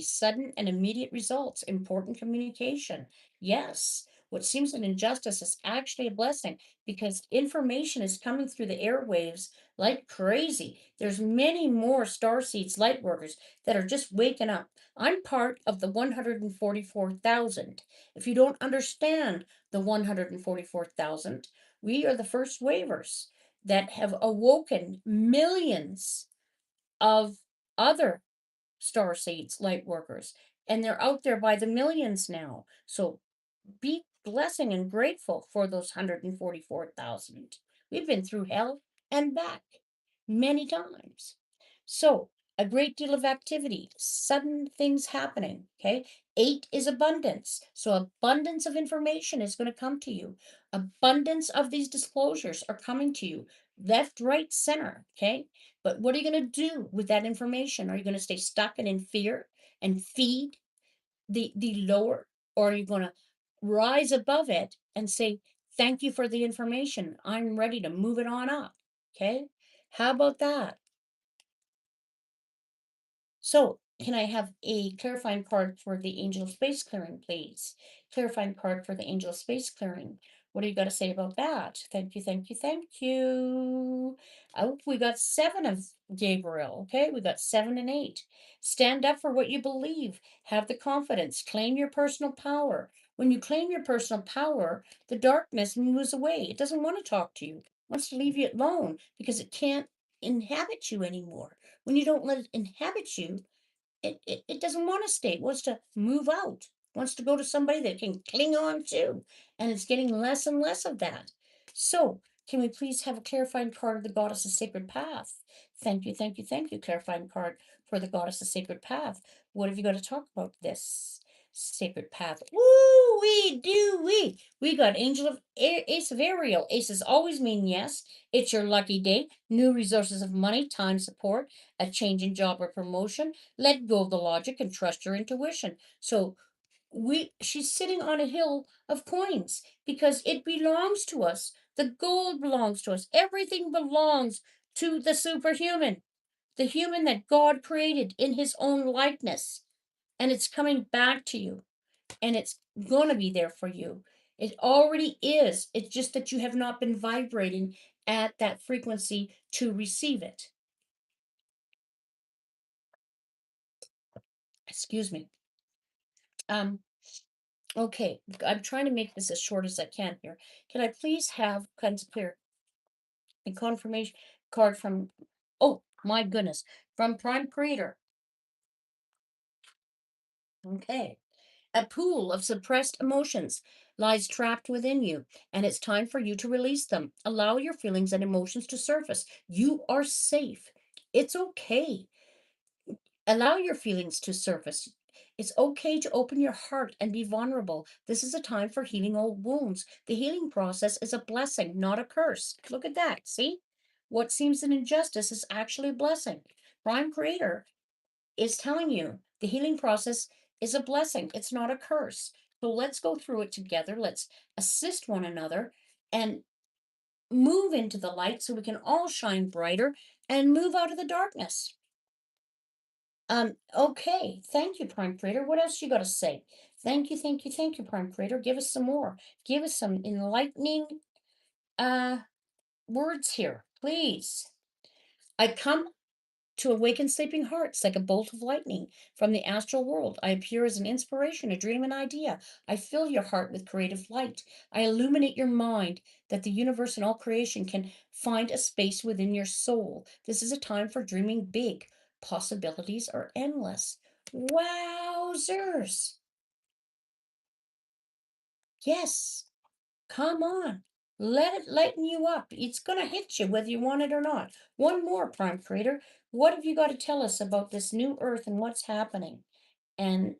sudden and immediate results, important communication. Yes, what seems an injustice is actually a blessing, because information is coming through the airwaves like crazy. There's many more star seeds light workers that are just waking up. I'm part of the 144,000. If you don't understand the 144,000, we are the first wavers that have awoken millions of other star seeds light workers, and they're out there by the millions now. So be blessing and grateful for those 144,000. We've been through hell and back many times. So, a great deal of activity, sudden things happening. Okay. Eight is abundance. So, abundance of information is going to come to you. Abundance of these disclosures are coming to you, left, right, center. Okay. But what are you going to do with that information? Are you going to stay stuck and in fear and feed the lower, or are you going to rise above it and say, thank you for the information, I'm ready to move it on up? Okay. How about that? So can I have a clarifying card for the angel of space clearing, please? Clarifying card for the angel of space clearing. What do you got to say about that? Thank you, thank you, thank you. Oh, we got seven of Gabriel. Okay, we got seven and eight. Stand up for what you believe. Have the confidence. Claim your personal power. When you claim your personal power, the darkness moves away. It doesn't want to talk to you. It wants to leave you alone because it can't inhabit you anymore. When you don't let it inhabit you, it doesn't want to stay. It wants to move out, wants to go to somebody that can cling on to. And it's getting less and less of that. So, can we please have a clarifying card of the Goddess of Sacred Path? Thank you, thank you, thank you. Clarifying card for the Goddess of Sacred Path. What have you got to talk about this? Sacred Path. Woo, we do we. We got Angel of Ace of Ariel. Aces always mean yes. It's your lucky day. New resources of money, time, support, a change in job or promotion. Let go of the logic and trust your intuition. So she's sitting on a hill of coins because it belongs to us. The gold belongs to us. Everything belongs to the superhuman, the human that God created in his own likeness. And it's coming back to you, and it's going to be there for you. It already is. It's just that you have not been vibrating at that frequency to receive it. Excuse me. Um, okay, I'm trying to make this as short as I can here. Can I please have clear a confirmation card from, oh my goodness, from Prime Creator? Okay. A pool of suppressed emotions lies trapped within you, and it's time for you to release them. Allow your feelings and emotions to surface. You are safe. It's okay. Allow your feelings to surface. It's okay to open your heart and be vulnerable. This is a time for healing old wounds. The healing process is a blessing, not a curse. Look at that. See? What seems an injustice is actually a blessing. Prime Creator is telling you the healing process is a blessing. It's not a curse. So let's go through it together. Let's assist one another and move into the light so we can all shine brighter and move out of the darkness. Okay. Thank you, Prime Creator. What else you got to say? Thank you, thank you, thank you, Prime Creator. Give us some more. Give us some enlightening uh words here, please. I come to awaken sleeping hearts like a bolt of lightning from the astral world. I appear as an inspiration, a dream, an idea. I fill your heart with creative light. I illuminate your mind that the universe and all creation can find a space within your soul. This is a time for dreaming big. Possibilities are endless. Wowzers. Yes. Come on. Let it lighten you up. It's going to hit you whether you want it or not. One more, Prime Creator. What have you got to tell us about this new Earth and what's happening? And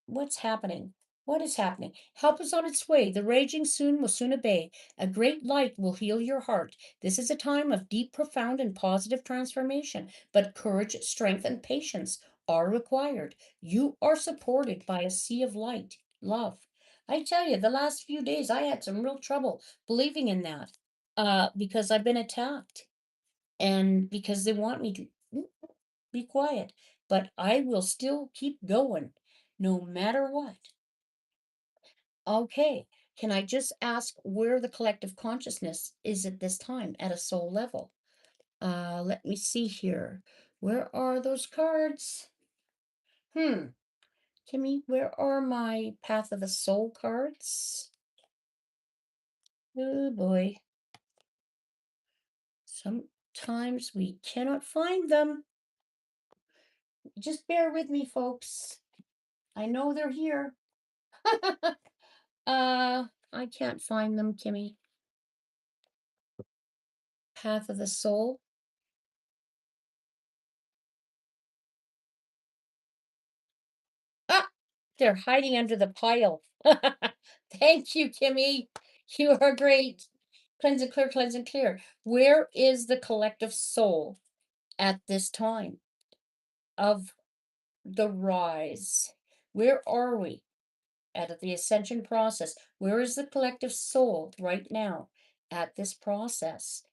what's happening? What is happening? Help is on its way. The raging soon will soon obey. A great light will heal your heart. This is a time of deep, profound, and positive transformation. But courage, strength, and patience are required. You are supported by a sea of light, love. I tell you, the last few days I had some real trouble believing in that. Because I've been attacked and because they want me to be quiet. But I will still keep going no matter what. Okay, can I just ask where the collective consciousness is at this time at a soul level? Let me see here. Where are those cards? Kimmy, where are my Path of the Soul cards? Oh boy. Sometimes we cannot find them. Just bear with me, folks. I know they're here. I can't find them, Kimmy. Path of the Soul. Ah, they're hiding under the pile. Thank you, Kimmy. You are great. Cleanse and clear, cleanse and clear. Where is the collective soul at this time of the rise? Where are we at the ascension process? Where is the collective soul right now at this process?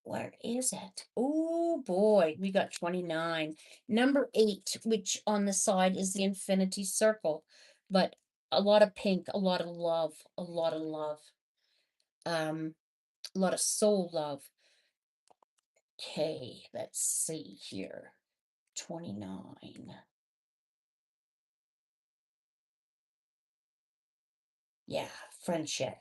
Where is it? Oh boy, we got 29. Number 8, which on the side is the infinity circle, but a lot of pink, a lot of love, a lot of love, um, a lot of soul love. Okay, let's see here. 29. Yeah, friendship.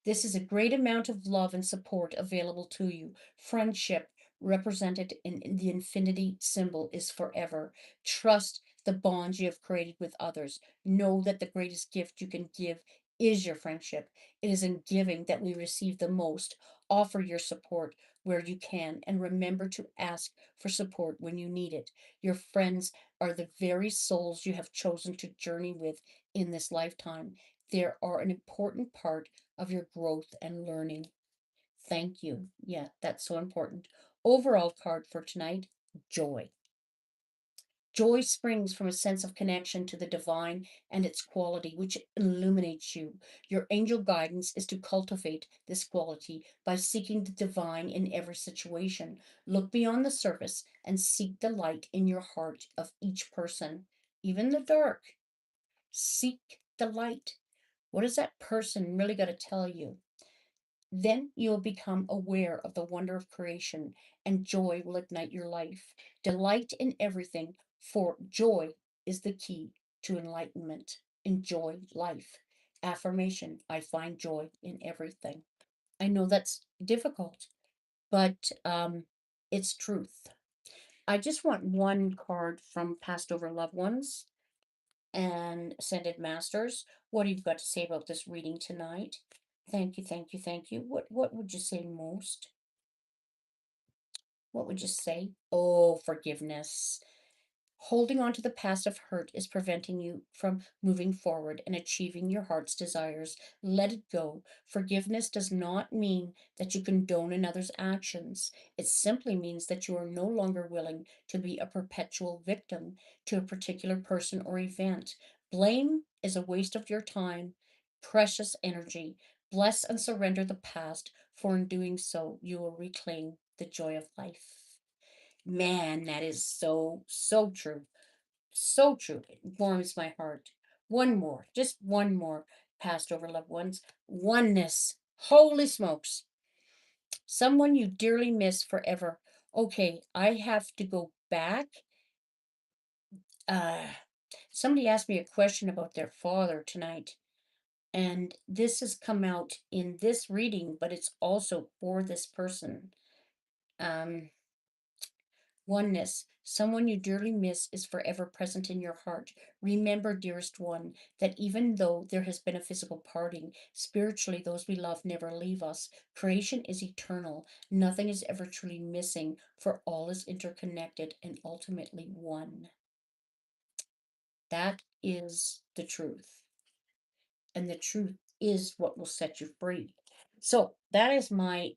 This is a great amount of love and support available to you. Friendship, represented in the infinity symbol, is forever. Trust the bonds you have created with others. Know that the greatest gift you can give is your friendship. It is in giving that we receive the most. Offer your support where you can, and remember to ask for support when you need it. Your friends are the very souls you have chosen to journey with in this lifetime. They are an important part of your growth and learning. Thank you. Yeah, that's so important. Overall card for tonight, joy. Joy springs from a sense of connection to the divine and its quality, which illuminates you. Your angel guidance is to cultivate this quality by seeking the divine in every situation. Look beyond the surface and seek the light in your heart of each person, even the dark. Seek the light. What has that person really got to tell you? Then you'll become aware of the wonder of creation, and joy will ignite your life. Delight in everything, for joy is the key to enlightenment. Enjoy life. Affirmation: I find joy in everything. I know that's difficult, but it's truth. I just want one card from Passed Over Loved Ones and Ascended Masters. What have you got to say about this reading tonight? Thank you, thank you, thank you. What would you say most? What would you say? Oh, forgiveness. Holding on to the past of hurt is preventing you from moving forward and achieving your heart's desires. Let it go. Forgiveness does not mean that you condone another's actions. It simply means that you are no longer willing to be a perpetual victim to a particular person or event. Blame is a waste of your time, precious energy. Bless and surrender the past, for in doing so, you will reclaim the joy of life. Man, that is so, so true. So true. It warms my heart. One more, just one more. Passed over loved ones. Oneness. Holy smokes. Someone you dearly miss forever. Okay, I have to go back. Uh, Somebody asked me a question about their father tonight, and this has come out in this reading, but it's also for this person. Um, Oneness. Someone you dearly miss is forever present in your heart. Remember, dearest one, that even though there has been a physical parting, spiritually those we love never leave us. Creation is eternal. Nothing is ever truly missing, for all is interconnected and ultimately one. That is the truth. And the truth is what will set you free. So that is my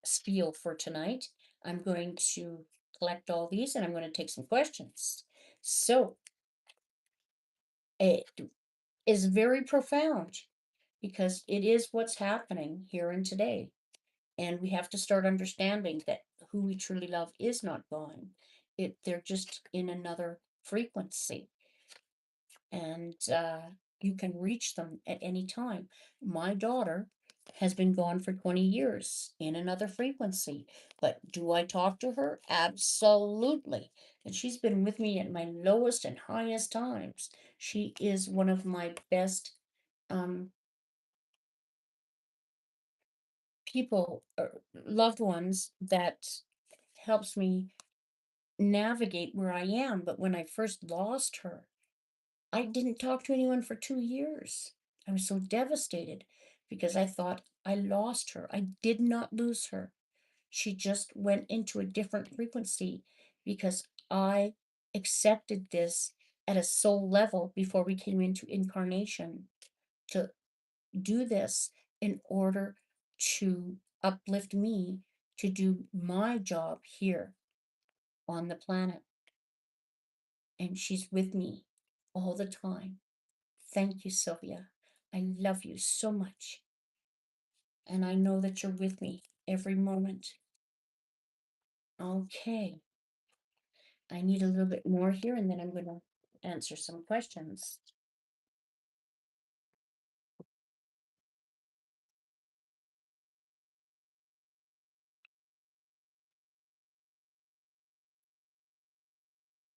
spiel for tonight. I'm going to collect all these and I'm going to take some questions. So it is very profound because it is what's happening here and today. And we have to start understanding that who we truly love is not gone. They're just in another frequency. And you can reach them at any time. My daughter has been gone for 20 years in another frequency, but do I talk to her? Absolutely. And she's been with me at my lowest and highest times. She is one of my best um, people, loved ones that helps me navigate where I am. But when I first lost her, I didn't talk to anyone for 2 years. I was so devastated because I thought I lost her. I did not lose her. She just went into a different frequency because I accepted this at a soul level before we came into incarnation to do this in order to uplift me to do my job here on the planet. And she's with me all the time. Thank you, Sylvia. I love you so much. And I know that you're with me every moment. Okay. I need a little bit more here and then I'm going to answer some questions.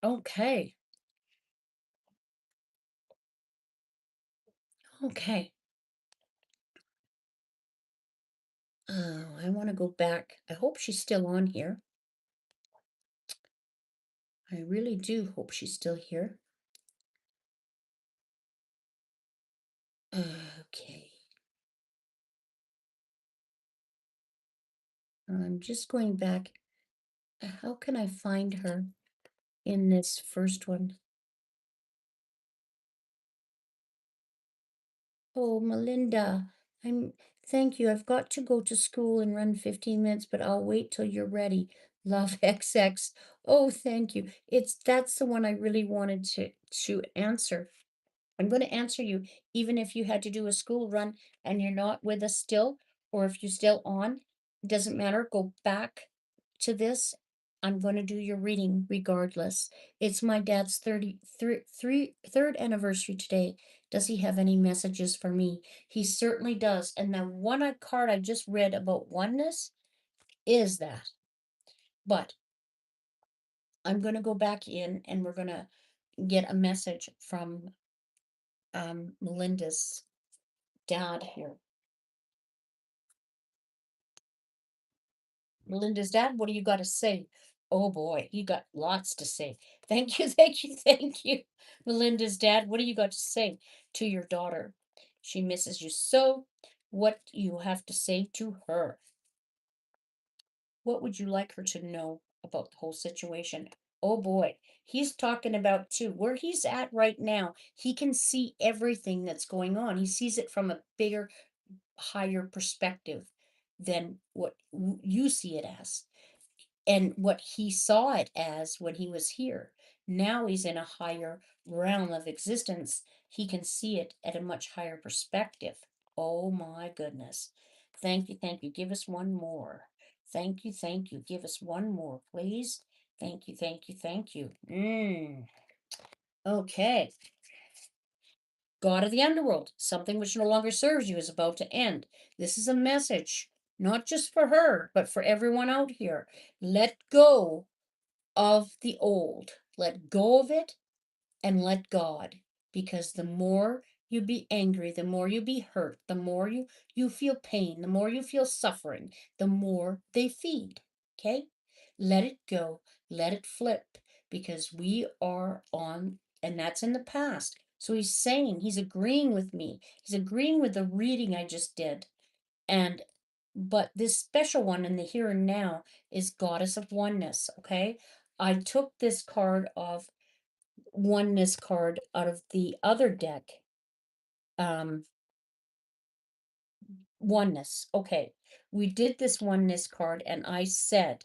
Okay. Okay. I want to go back. I hope she's still on here. I really do hope she's still here. Okay. I'm just going back. How can I find her in this first one? Oh, Melinda, I'm thank you. I've got to go to school and run 15 minutes, but I'll wait till you're ready. Love XX. Oh, thank you. That's the one I really wanted to answer. I'm going to answer you, even if you had to do a school run and you're not with us still, or if you're still on, it doesn't matter. Go back to this. I'm going to do your reading regardless. It's my dad's 33rd anniversary today. Does he have any messages for me? He certainly does. And the card I just read about oneness is that. But I'm going to go back in and we're going to get a message from Melinda's dad here. Melinda's dad, what do you got to say? Oh boy, you got lots to say. Thank you, thank you, thank you. Melinda's dad, what do you got to say to your daughter? She misses you so. What do you have to say to her? What would you like her to know about the whole situation? Oh boy, he's talking about too. Where he's at right now, he can see everything that's going on. He sees it from a bigger, higher perspective than what you see it as and what he saw it as when he was here. Now he's in a higher realm of existence. He can see it at a much higher perspective. Oh my goodness. Thank you. Thank you. Give us one more. Thank you. Thank you. Give us one more, please. Thank you. Thank you. Thank you. Okay. God of the underworld, something which no longer serves you is about to end. This is a message, not just for her, but for everyone out here. Let go of the old. Let go of it and let God. Because the more you be angry, the more you be hurt, the more you feel pain, the more you feel suffering, the more they feed. Okay? Let it go. Let it flip. Because we are on, and that's in the past. So he's saying, he's agreeing with me. He's agreeing with the reading I just did. And but this special one in the here and now is Goddess of Oneness. Okay. I took this card of oneness card out of the other deck. Um, oneness. Okay. We did this oneness card, and I said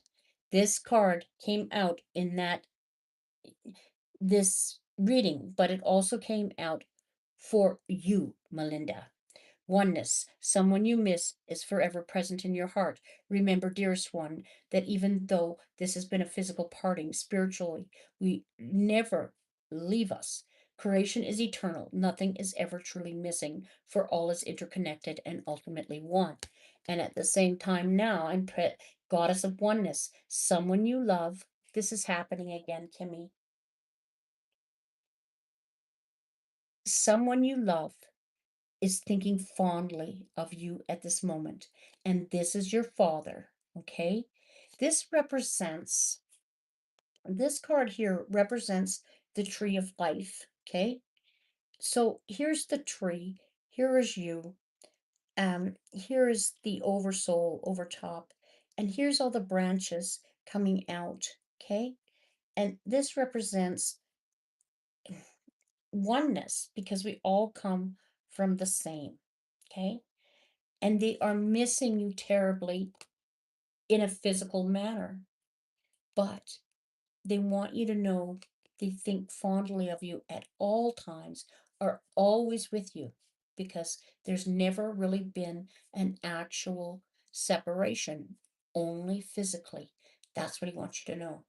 this card came out in this reading, but it also came out for you, Melinda. Oneness, someone you miss, is forever present in your heart. Remember, dearest one, that even though this has been a physical parting, spiritually, we never leave us. Creation is eternal. Nothing is ever truly missing, for all is interconnected and ultimately one. And at the same time, now I'm goddess of oneness, someone you love. This is happening again, Kimmy. Someone you love is thinking fondly of you at this moment. And this is your father, okay? This represents, this card here represents the tree of life, okay? So here's the tree, here is you, here is the oversoul over top, and here's all the branches coming out, okay? And this represents oneness because we all come from the same, okay? And they are missing you terribly in a physical manner. But they want you to know they think fondly of you at all times, are always with you, because there's never really been an actual separation, only physically. That's what he wants you to know.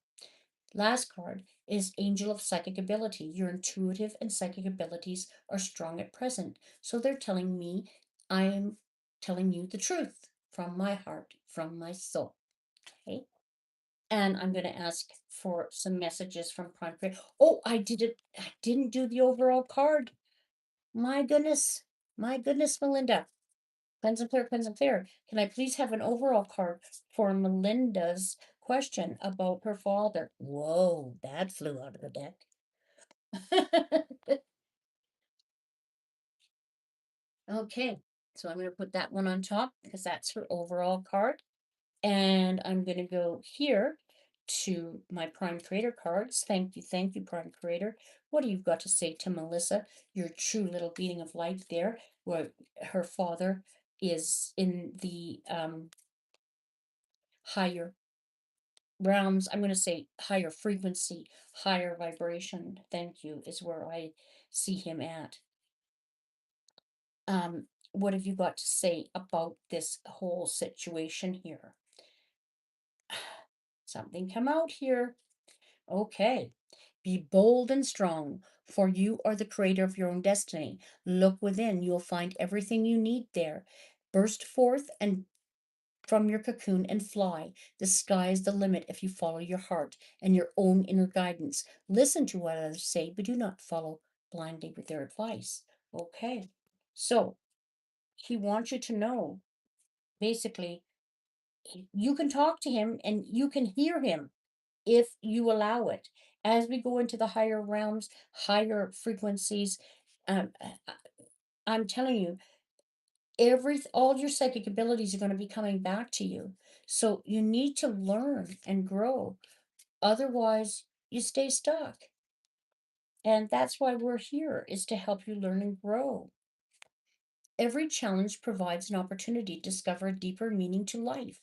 Last card is Angel of Psychic Ability. Your intuitive and psychic abilities are strong at present. So they're telling me I am telling you the truth from my heart, from my soul. Okay. And I'm going to ask for some messages from Prime Prayer. Oh, I did it. I didn't do the overall card. My goodness. My goodness, Melinda. Cleanse and clear, cleanse and clear. Can I please have an overall card for Melinda's question about her father? Whoa, that flew out of the deck. Okay, so I'm going to put that one on top because that's her overall card. And I'm going to go here to my Prime Creator cards. Thank you, Prime Creator. What do you got to say to Melissa? Your true little being of light there, where her father is in the higher realms. I'm going to say higher frequency, higher vibration. Thank you, is where I see him at. What have you got to say about this whole situation here? Something come out here. Okay. Be bold and strong, for you are the creator of your own destiny. Look within, you'll find everything you need there. Burst forth and from your cocoon and fly. The sky is the limit if you follow your heart and your own inner guidance. Listen to what others say, but do not follow blindly with their advice. Okay. So he wants you to know, basically, you can talk to him and you can hear him if you allow it. As we go into the higher realms, higher frequencies, um, uh, I'm telling you, all your psychic abilities are going to be coming back to you. So you need to learn and grow. Otherwise, you stay stuck. And that's why we're here, is to help you learn and grow. Every challenge provides an opportunity to discover a deeper meaning to life.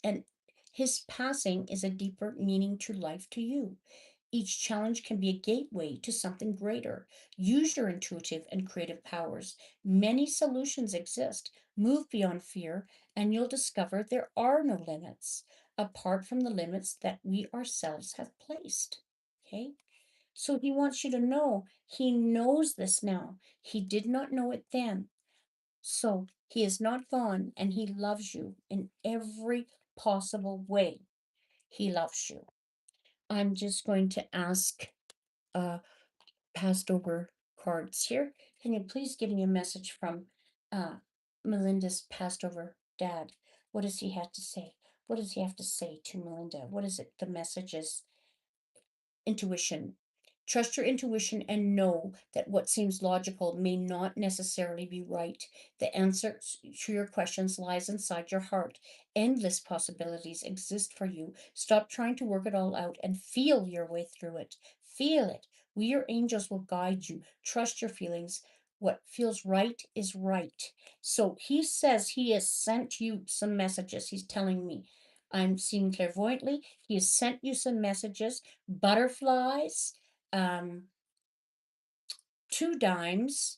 And his passing is a deeper meaning to life to you. Each challenge can be a gateway to something greater. Use your intuitive and creative powers. Many solutions exist. Move beyond fear, and you'll discover there are no limits apart from the limits that we ourselves have placed. Okay? So he wants you to know he knows this now. He did not know it then. So he is not gone, and he loves you in every possible way. He loves you. I'm just going to ask passed over cards here. Can you please give me a message from uh, Melinda's passed over dad? What does he have to say? What does he have to say to Melinda? What is it? The message is intuition. Trust your intuition and know that what seems logical may not necessarily be right. The answer to your questions lies inside your heart. Endless possibilities exist for you. Stop trying to work it all out and feel your way through it. Feel it. We, your angels, will guide you. Trust your feelings. What feels right is right. So he says he has sent you some messages. He's telling me. I'm seeing clairvoyantly. He has sent you some messages, butterflies, um, 2 dimes,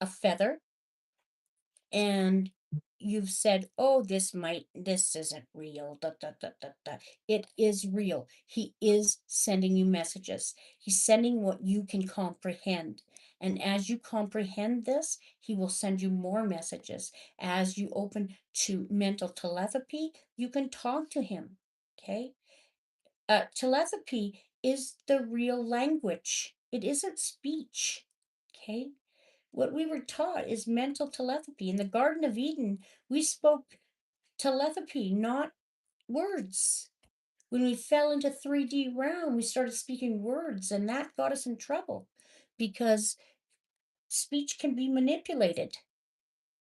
a feather, and you've said, oh, this isn't real. Da, da, da, da, da. It is real. He is sending you messages. He's sending what you can comprehend. And as you comprehend this, he will send you more messages. As you open to mental telepathy, you can talk to him. Okay. Telepathy is the real language. It isn't speech. Okay. What we were taught is mental telepathy. In the Garden of Eden, we spoke telepathy, not words. When we fell into 3D realm, we started speaking words, and that got us in trouble because speech can be manipulated.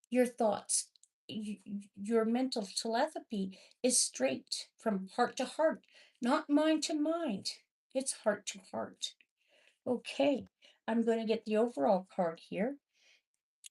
Your thoughts, your mental telepathy is straight from heart to heart, not mind to mind. It's heart to heart. Okay, I'm going to get the overall card here.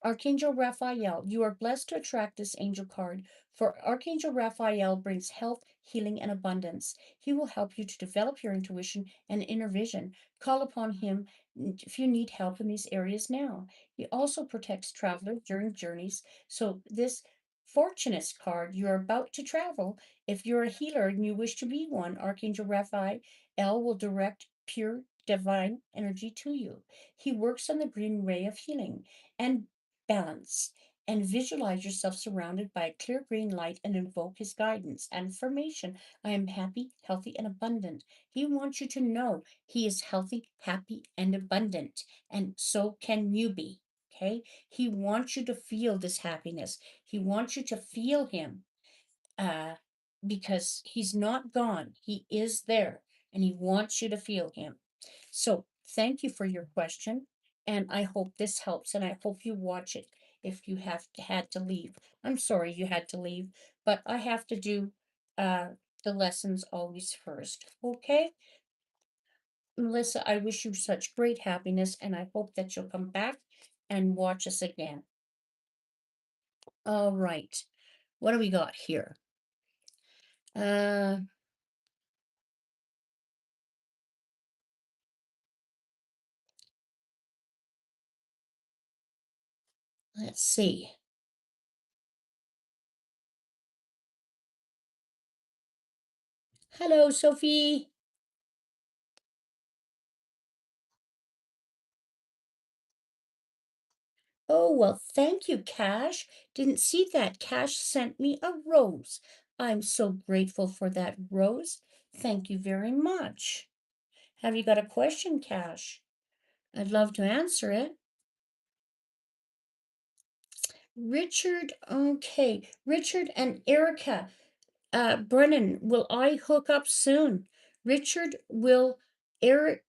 Archangel Raphael, you are blessed to attract this angel card, for Archangel Raphael brings health, healing, and abundance. He will help you to develop your intuition and inner vision. Call upon him if you need help in these areas now. He also protects travelers during journeys. So, this Fortunist card, you're about to travel. If you're a healer and you wish to be one, Archangel Raphael will direct pure divine energy to you. He works on the green ray of healing and balance, and visualize yourself surrounded by a clear green light and invoke his guidance and information. I am happy, healthy, and abundant. He wants you to know he is healthy, happy, and abundant, and so can you be. Okay? He wants you to feel this happiness. He wants you to feel him uh, because he's not gone. He is there, and he wants you to feel him. So thank you for your question, and I hope this helps, and I hope you watch it if you had to leave. I'm sorry you had to leave, but I have to do uh, the lessons always first. Okay, Melissa, I wish you such great happiness, and I hope that you'll come back and watch us again. All right, what do we got here? Uh, let's see. Hello, Sophie. Oh, well, thank you, Cash. Didn't see that. Cash sent me a rose. I'm so grateful for that rose. Thank you very much. Have you got a question, Cash? I'd love to answer it. Richard, okay. Richard and Erica. Brennan, will I hook up soon? Richard will, Eric,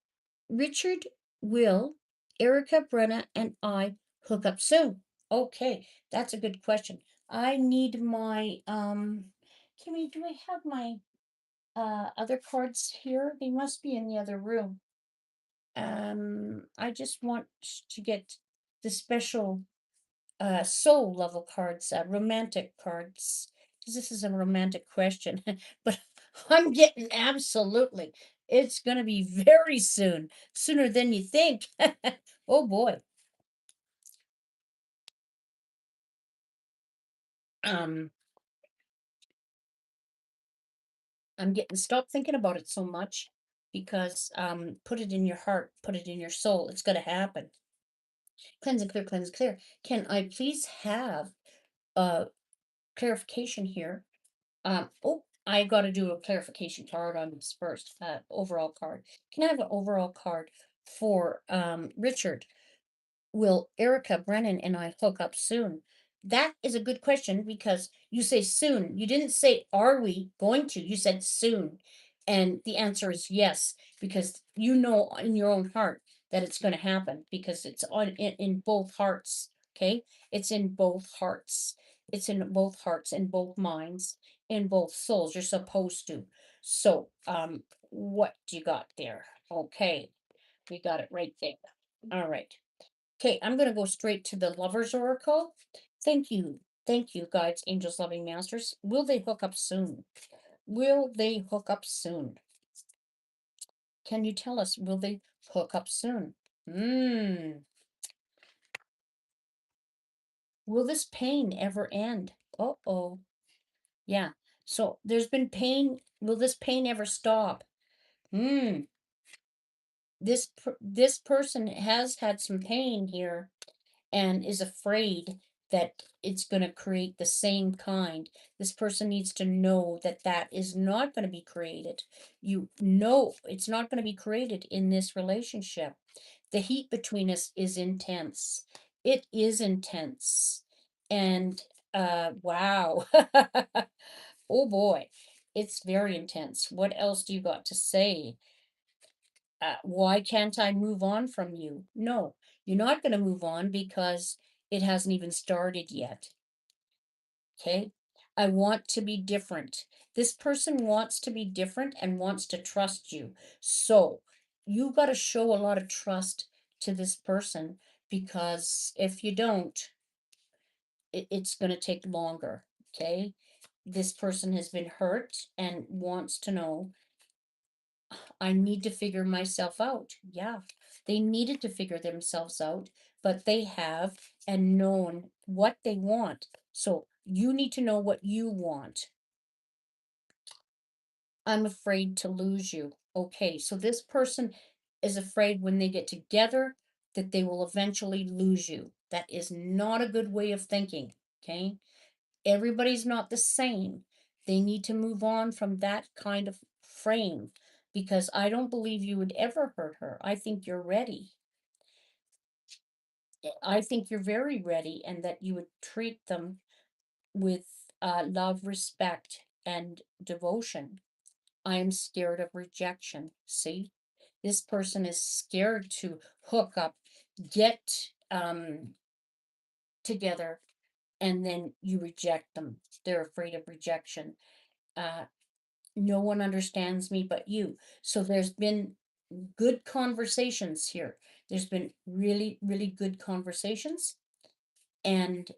Richard will, Erica, Brenna, and I hook up soon. Okay, that's a good question. I need my, Kimmy, do I have my, Other cards here, they must be in the other room. I just want to get the special soul level cards, romantic cards, because this is a romantic question. But I'm getting absolutely, it's going to be very soon, sooner than you think. Oh boy. Um, I'm getting, stop thinking about it so much, because put it in your heart, put it in your soul. It's going to happen. Cleanse and clear, cleanse and clear. Can I please have uh clarification here? Oh, I got to do a clarification card on this first. Overall card. Can I have an overall card for Richard? Will Erica, Brennan, and I hook up soon? That is a good question, because you say soon. You didn't say, are we going to? You said soon. And the answer is yes, because you know in your own heart that it's going to happen, because it's in both hearts. Okay. It's in both hearts. It's in both hearts, in both minds, in both souls. You're supposed to. So, what do you got there? Okay. We got it right there. All right. Okay, I'm going to go straight to the Lover's Oracle. Thank you. Thank you, guides, angels, loving masters. Will they hook up soon? Will they hook up soon? Can you tell us, will they hook up soon? Hmm. Will this pain ever end? Uh-oh. Yeah. So there's been pain. Will this pain ever stop? Hmm. This person has had some pain here, and is afraid that it's going to create the same kind. This person needs to know that that is not going to be created. You know, it's not going to be created in this relationship. The heat between us is intense. It is intense. And wow. Oh boy. It's very intense. What else do you got to say? Why can't I move on from you? No, you're not going to move on because it hasn't even started yet. Okay. I want to be different. This person wants to be different and wants to trust you. So you got to show a lot of trust to this person, because if you don't, it's going to take longer. Okay. This person has been hurt and wants to know, I need to figure myself out. Yeah, they needed to figure themselves out, but they have, and known what they want. So you need to know what you want. I'm afraid to lose you. Okay, so this person is afraid when they get together that they will eventually lose you. That is not a good way of thinking. Okay, everybody's not the same. They need to move on from that kind of frame, because I don't believe you would ever hurt her. I think you're ready. I think you're very ready, and that you would treat them with love, respect, and devotion. I am scared of rejection. See, this person is scared to hook up, get together, and then you reject them. They're afraid of rejection. Uh, no one understands me but you. So there's been good conversations here. There's been really, really good conversations, and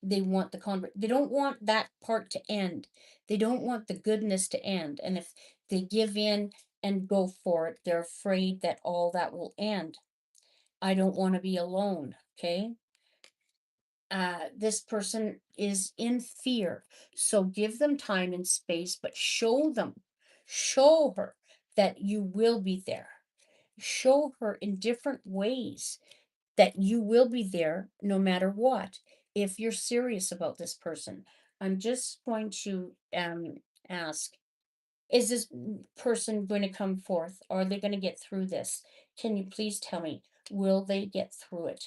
they want they don't want that part to end. They don't want the goodness to end. And if they give in and go for it, they're afraid that all that will end. I don't want to be alone. Okay. This person is in fear. So give them time and space, but show her that you will be there. Show her in different ways that you will be there no matter what, if you're serious about this person. I'm just going to ask, is this person going to come forth? Are they going to get through this? Can you please tell me, will they get through it?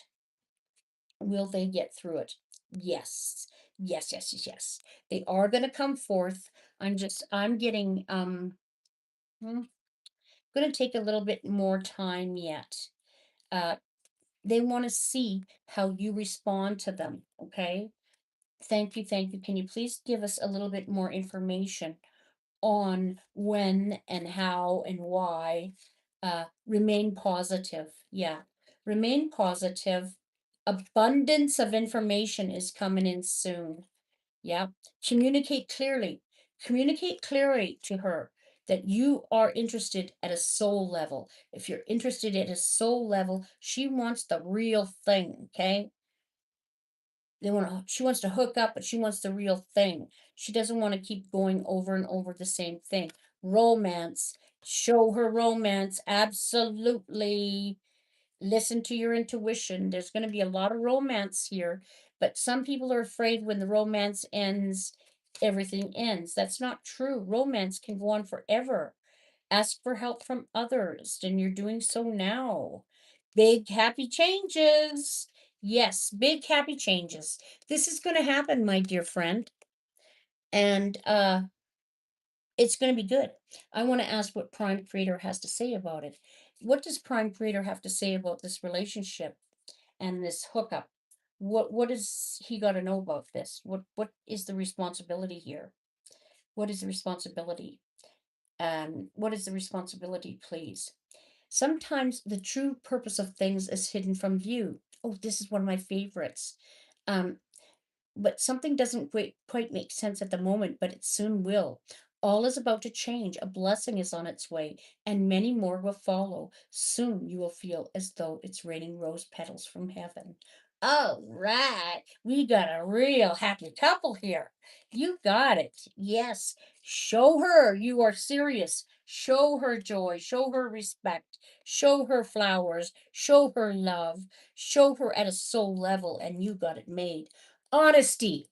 Will they get through it? Yes. Yes, yes, yes, yes. They are going to come forth. I'm getting, going to take a little bit more time yet. Uh, they want to see how you respond to them. Okay. Thank you. Thank you. Can you please give us a little bit more information on when and how and why. Remain positive. Yeah. Remain positive. Abundance of information is coming in soon. Yeah. Communicate clearly. Communicate clearly to her that you are interested at a soul level. If you're interested at a soul level, she wants the real thing. Okay. She wants to hook up, but she wants the real thing. She doesn't want to keep going over and over the same thing. Romance. Show her romance. Absolutely. Listen to your intuition. There's going to be a lot of romance here, but some people are afraid when the romance ends, everything ends. That's not true. Romance can go on forever. Ask for help from others, and you're doing so now. Big happy changes. Yes, big happy changes. This is going to happen, my dear friend, and it's going to be good. I want to ask what Prime Creator has to say about it. What does Prime Creator have to say about this relationship and this hookup? What does he got to know about this? What is the responsibility here? What is the responsibility? What is the responsibility, please? Sometimes the true purpose of things is hidden from view. Oh, this is one of my favorites. Um, but something doesn't quite make sense at the moment, but it soon will. All is about to change. A blessing is on its way, and many more will follow. Soon you will feel as though it's raining rose petals from heaven. All right, we got a real happy couple here. You got it. Yes, show her you are serious. Show her joy. Show her respect. Show her flowers. Show her love. Show her at a soul level, and you got it made. Honesty.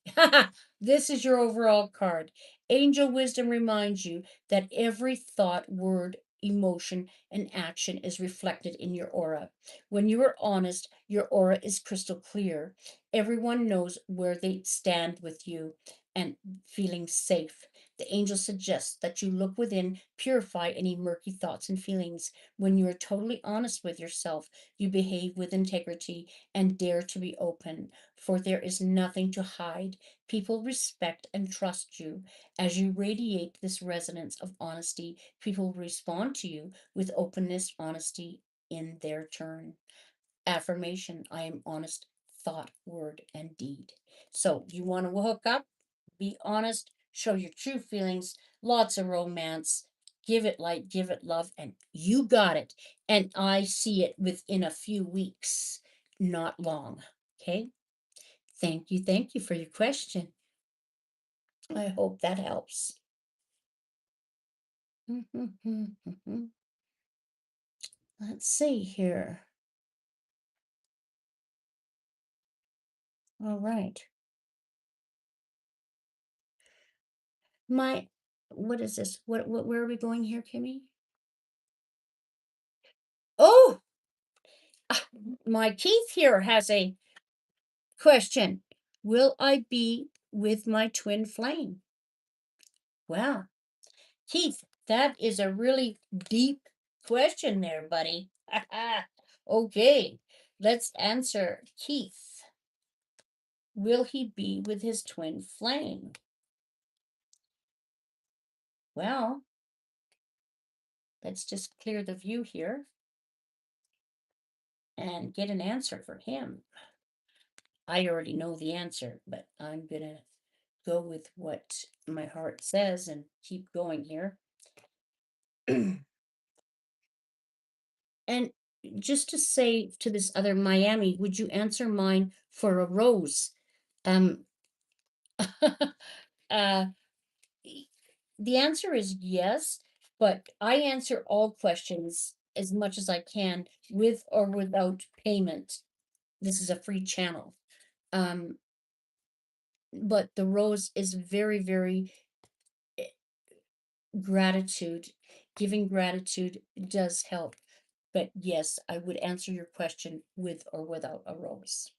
This is your overall card. Angel wisdom reminds you that every thought, word, emotion, and action is reflected in your aura. When you are honest, your aura is crystal clear. Everyone knows where they stand with you and feeling safe. The angel suggests that you look within, purify any murky thoughts and feelings. When you are totally honest with yourself, you behave with integrity and dare to be open, for there is nothing to hide. People respect and trust you. As you radiate this resonance of honesty, people respond to you with openness, honesty in their turn. Affirmation: I am honest, thought, word, and deed. So, you want to hook up? Be honest, show your true feelings, lots of romance, give it light, give it love, and you got it. And I see it within a few weeks, not long. Okay? Thank you for your question. I hope that helps. Let's see here. All right. My, what is this? What where are we going here, Kimmy? Oh, ah, my Keith here has a question. Will I be with my twin flame? Well, Keith, that is a really deep question there, buddy. Okay, let's answer Keith. Will he be with his twin flame? Well, let's just clear the view here and get an answer for him. I already know the answer, but I'm going to go with what my heart says and keep going here. And just to say to this other Miami, would you answer mine for a rose? Um, uh, the answer is yes, but I answer all questions as much as I can with or without payment. This is a free channel. Um, but the rose is very, very gratitude. Giving gratitude does help. But yes, I would answer your question with or without a rose.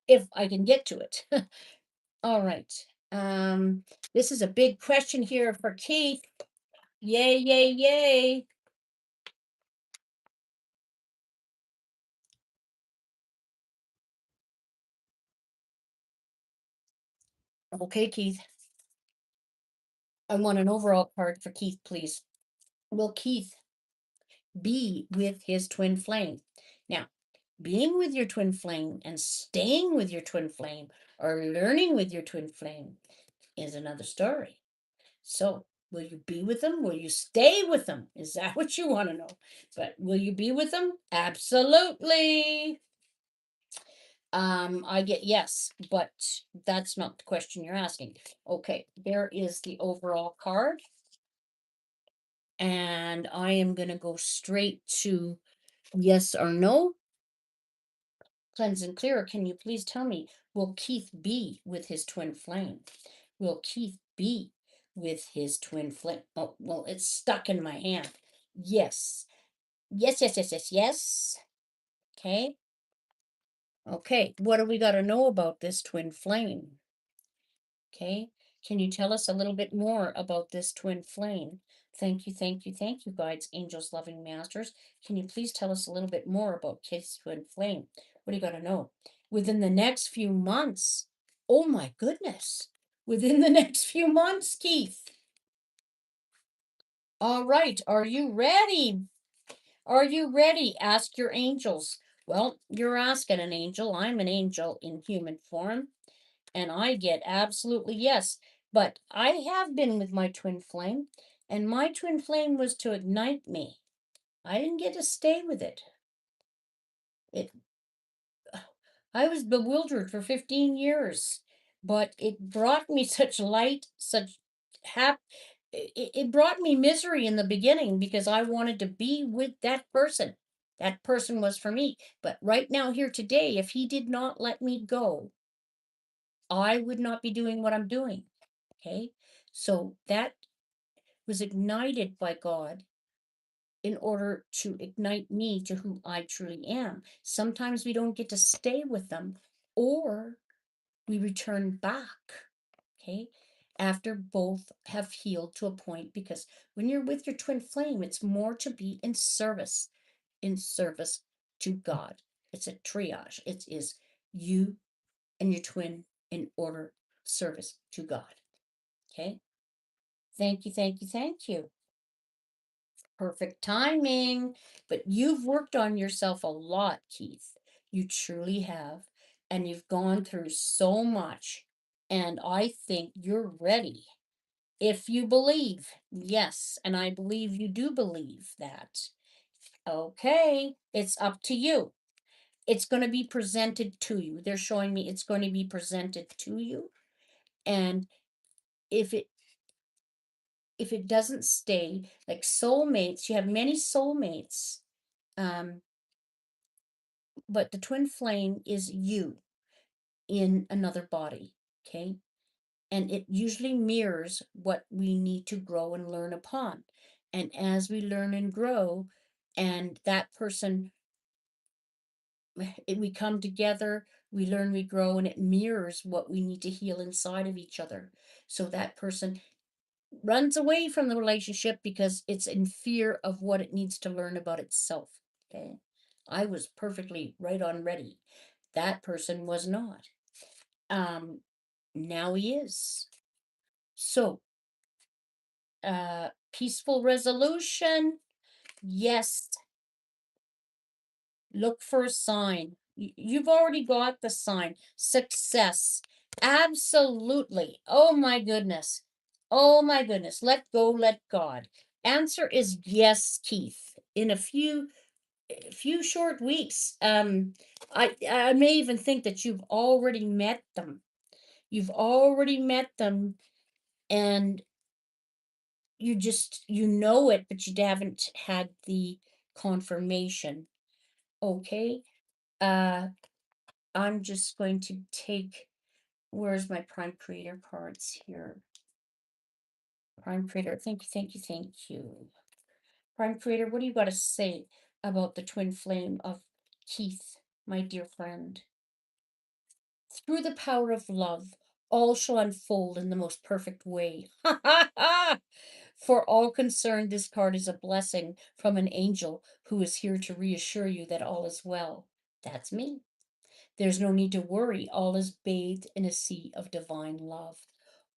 If I can get to it. All right. This is a big question here for Keith. Yay, yay, yay. Okay, Keith. I want an overall card for Keith, please. Will Keith be with his twin flame? Now, being with your twin flame and staying with your twin flame or learning with your twin flame is another story. So, will you be with them? Will you stay with them? Is that what you want to know? But will you be with them? Absolutely. I get yes, but that's not the question you're asking. Okay, there is the overall card, and I am going to go straight to yes or no. Cleanse and clear. Can you please tell me, will Keith be with his twin flame? Will Keith be with his twin flame? Oh, well, it's stuck in my hand. Yes. Yes, yes, yes, yes, yes. Okay. Okay. What do we got to know about this twin flame? Okay. Can you tell us a little bit more about this twin flame? Thank you, thank you, thank you, guides, angels, loving masters. Can you please tell us a little bit more about Keith's twin flame? What do you got to know? Within the next few months. Oh my goodness. Within the next few months, Keith. All right. Are you ready? Are you ready? Ask your angels. Well, you're asking an angel. I'm an angel in human form, and I get absolutely yes. But I have been with my twin flame, and my twin flame was to ignite me. I didn't get to stay with it. It I was bewildered for 15 years, but it brought me such light, such hap it brought me misery in the beginning because I wanted to be with that person. That person was for me. But right now, here today, if he did not let me go, I would not be doing what I'm doing. Okay. So that was ignited by God in order to ignite me to who I truly am. Sometimes we don't get to stay with them, or we return back, okay, after both have healed to a point. Because when you're with your twin flame, it's more to be in service to God. It's a triage. It is you and your twin in order service to God. Okay. Thank you, thank you, thank you. Perfect timing. But you've worked on yourself a lot, Keith. You truly have. And you've gone through so much. And I think you're ready. If you believe, yes. And I believe you do believe that. Okay. It's up to you. It's going to be presented to you. They're showing me it's going to be presented to you. And if it doesn't stay, like soulmates, you have many soulmates. Um, but the twin flame is you in another body, okay? And it usually mirrors what we need to grow and learn upon. And as we learn and grow, and that person, we come together, we learn, we grow, and it mirrors what we need to heal inside of each other. So that person runs away from the relationship because it's in fear of what it needs to learn about itself. Okay. I was perfectly right on ready. That person was not. Um, Now he is. So, peaceful resolution. Yes. Look for a sign. You've already got the sign. Success. Absolutely. Oh my goodness. Oh my goodness. Let go, let God. Answer is yes, Keith. In a few short weeks. I may even think that you've already met them. You've already met them, and you know it, but you haven't had the confirmation. Okay. Uh I'm just going to take, where's my prime creator cards here? Prime creator, thank you, thank you, thank you. Prime creator, what do you got to say about the twin flame of Keith, my dear friend? Through the power of love, all shall unfold in the most perfect way. Ha ha ha! For all concerned, this card is a blessing from an angel who is here to reassure you that all is well. That's me. There's no need to worry. All is bathed in a sea of divine love.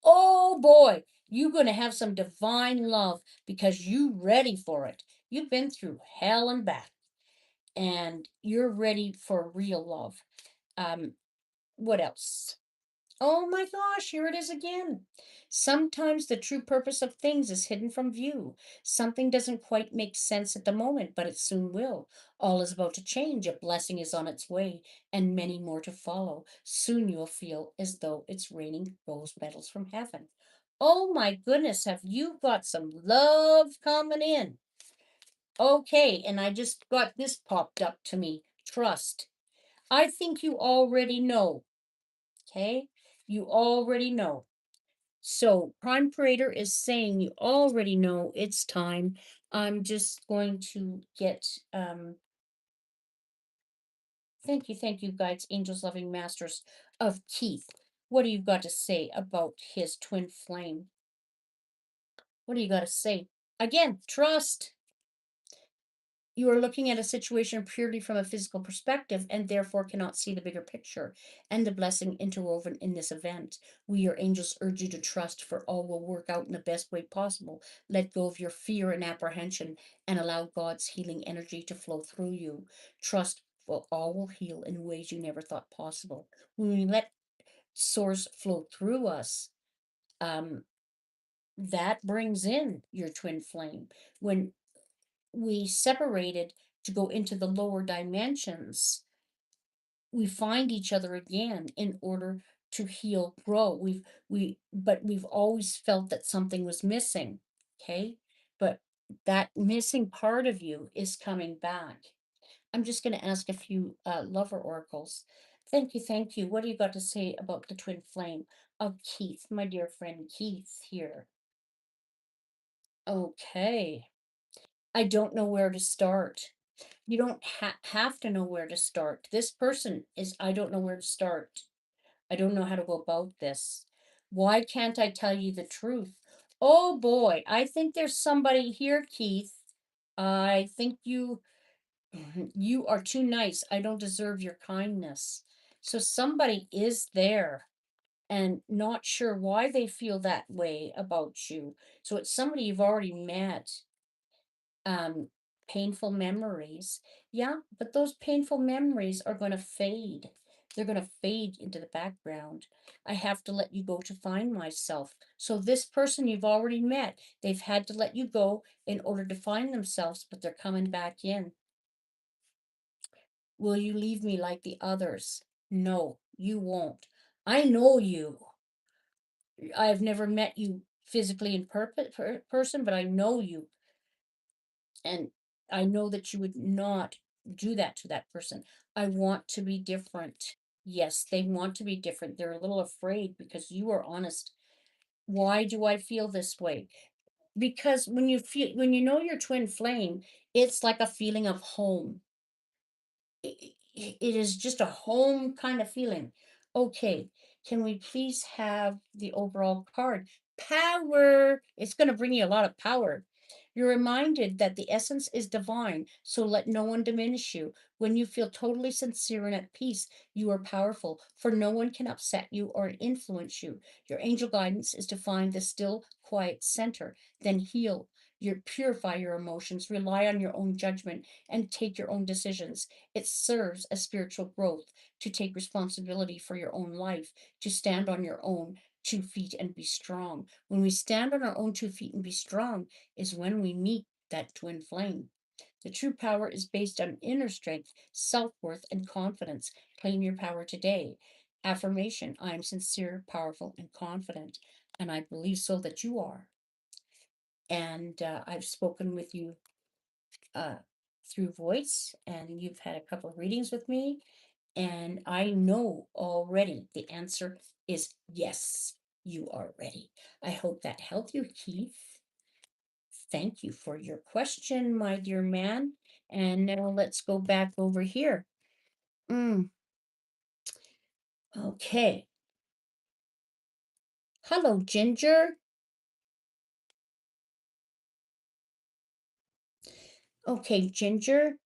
Oh boy, You're going to have some divine love because you're ready for it. You've been through hell and back, and you're ready for real love. Um, what else? Oh my gosh, here it is again. Sometimes the true purpose of things is hidden from view. Something doesn't quite make sense at the moment, but it soon will. All is about to change. A blessing is on its way, and many more to follow. Soon you'll feel as though it's raining rose petals from heaven. Oh my goodness, have you got some love coming in? Okay, and I just got this popped up to me. Trust. I think you already know. Okay, you already know. So Prime Creator is saying you already know it's time. I'm just going to get thank you, guides, angels, loving masters of Keith. What do you got to say about his twin flame? What do you got to say? Again, trust. You are looking at a situation purely from a physical perspective and therefore cannot see the bigger picture and the blessing interwoven in this event. We, your angels, urge you to trust, for all will work out in the best way possible. Let go of your fear and apprehension and allow God's healing energy to flow through you. Trust, for all will heal in ways you never thought possible. When we let source flow through us, um, that brings in your twin flame. When we separated to go into the lower dimensions, we find each other again in order to heal, grow. We've always felt that something was missing. Okay. But that missing part of you is coming back. I'm just going to ask a few lover oracles. Thank you. Thank you. What do you got to say about the twin flame of Keith, my dear friend Keith here? Okay. I don't know where to start. You don't have to know where to start. This person is, I don't know where to start. I don't know how to go about this. Why can't I tell you the truth? Oh boy, I think there's somebody here, Keith. I think you are too nice. I don't deserve your kindness. So somebody is there and not sure why they feel that way about you. So it's somebody you've already met. um Painful memories, yeah, but those painful memories are going to fade. They're going to fade into the background. I have to let you go to find myself. So this person you've already met, they've had to let you go in order to find themselves, but they're coming back in. Will you leave me like the others? No, you won't. I know you. I've never met you physically in person, but I know you. And I know that you would not do that to that person. I want to be different. Yes, they want to be different. They're a little afraid because you are honest. Why do I feel this way? Because when you know your twin flame, it's like a feeling of home. It is just a home kind of feeling. Okay, can we please have the overall card? Power. It's going to bring you a lot of power. You're reminded that the essence is divine, so let no one diminish you. When you feel totally sincere and at peace, you are powerful, for no one can upset you or influence you. Your angel guidance is to find the still, quiet center, then heal. You purify your emotions, rely on your own judgment, and take your own decisions. It serves as spiritual growth to take responsibility for your own life, to stand on your own 2 feet and be strong. When we stand on our own 2 feet and be strong, is when we meet that twin flame. The true power is based on inner strength, self worth, and confidence. Claim your power today. Affirmation: I am sincere, powerful, and confident. And I believe so that you are. And I've spoken with you uh, through voice, and you've had a couple of readings with me, and I know already the answer is yes, you are ready. I hope that helped you, Keith. Thank you for your question, my dear man. And now let's go back over here. Okay. Hello, Ginger. Okay, Ginger.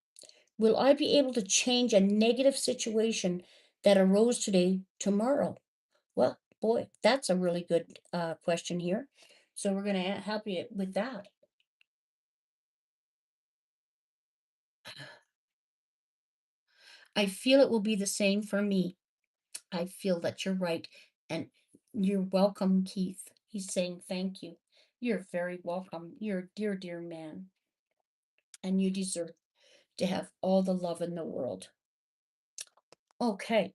Will I be able to change a negative situation that arose today tomorrow? Well, boy, that's a really good question here. So we're going to help you with that. I feel it will be the same for me. I feel that you're right. And you're welcome, Keith. He's saying thank you. You're very welcome. You're a dear, dear man. And you deserve to have all the love in the world. Okay.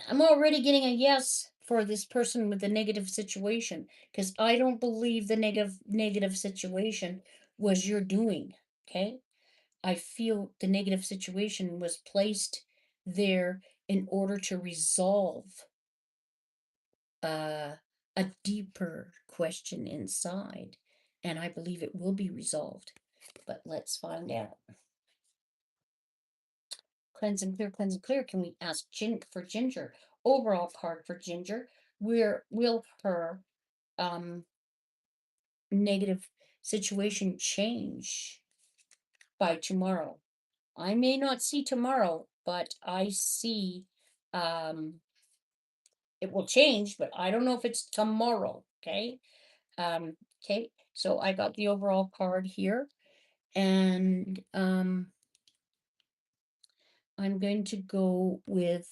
I'm already getting a yes for this person with the negative situation because I don't believe the negative situation was your doing. Okay. I feel the negative situation was placed there in order to resolve uh, a deeper question inside. And I believe it will be resolved. But let's find out. Cleanse and clear, cleanse and clear. Can we ask for Ginger? Overall card for Ginger. Where will her um, negative situation change by tomorrow? I may not see tomorrow, but I see um, it will change, but I don't know if it's tomorrow. Okay. Okay. So I got the overall card here, and I'm going to go with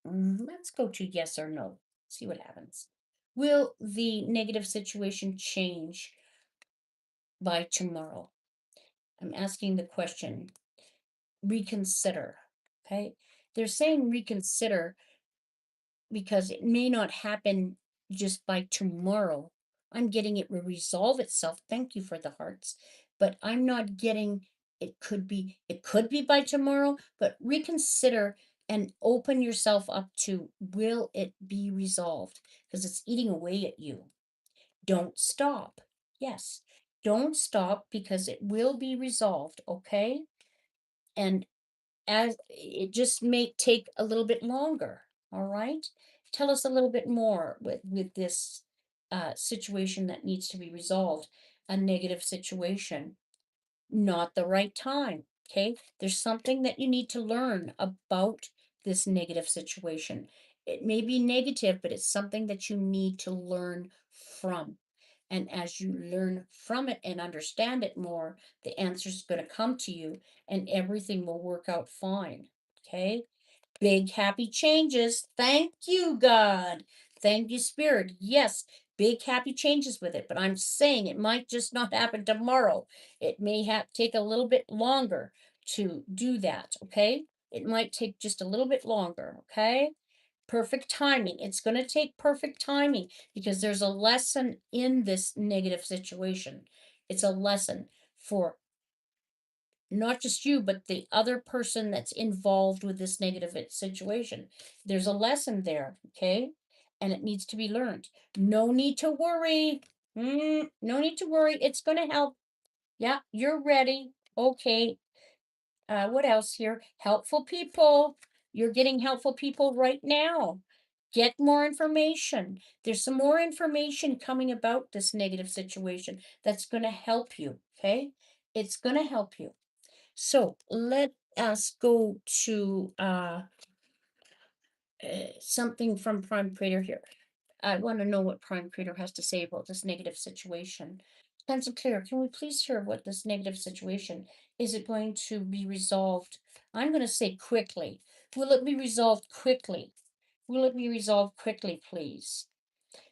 let's go to yes or no. See what happens. Will the negative situation change by tomorrow? I'm asking the question. Reconsider. Okay. They're saying reconsider because it may not happen just by tomorrow. I'm getting it will resolve itself. Thank you for the hearts. But I'm not getting it could be by tomorrow, but reconsider and open yourself up to will it be resolved? Because it's eating away at you. Don't stop. Yes. Don't stop because it will be resolved, okay? And as it just may take a little bit longer. All right. Tell us a little bit more with this situation that needs to be resolved, a negative situation, not the right time. Okay. There's something that you need to learn about this negative situation. It may be negative, but it's something that you need to learn from. And as you learn from it and understand it more, the answer is going to come to you and everything will work out fine. Okay. Big happy changes. Thank you, God. Thank you, Spirit. Yes, big happy changes with it. But I'm saying it might just not happen tomorrow. It may have take a little bit longer to do that. Okay. It might take just a little bit longer. Okay. Perfect timing. It's going to take perfect timing because there's a lesson in this negative situation. It's a lesson for not just you, but the other person that's involved with this negative situation. There's a lesson there, okay? And it needs to be learned. No need to worry. No need to worry. It's going to help. Yeah, you're ready. Okay. What else here? Helpful people. You're getting helpful people right now. Get more information. There's some more information coming about this negative situation that's going to help you. Okay. It's going to help you. So let us go to something from Prime Creator here. I want to know what Prime Creator has to say about this negative situation. Council Clear, can we please hear what this negative situation is? It going to be resolved? I'm going to say quickly. Will it be resolved quickly? Will it be resolved quickly, please?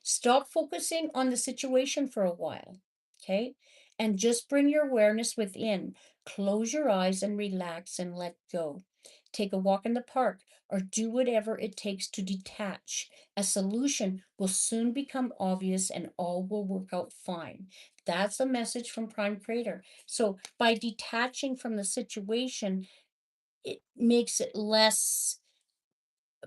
Stop focusing on the situation for a while, okay? And just bring your awareness within. Close your eyes and relax and let go. Take a walk in the park or do whatever it takes to detach. A solution will soon become obvious and all will work out fine. That's a message from Prime Creator. So by detaching from the situation, it makes it less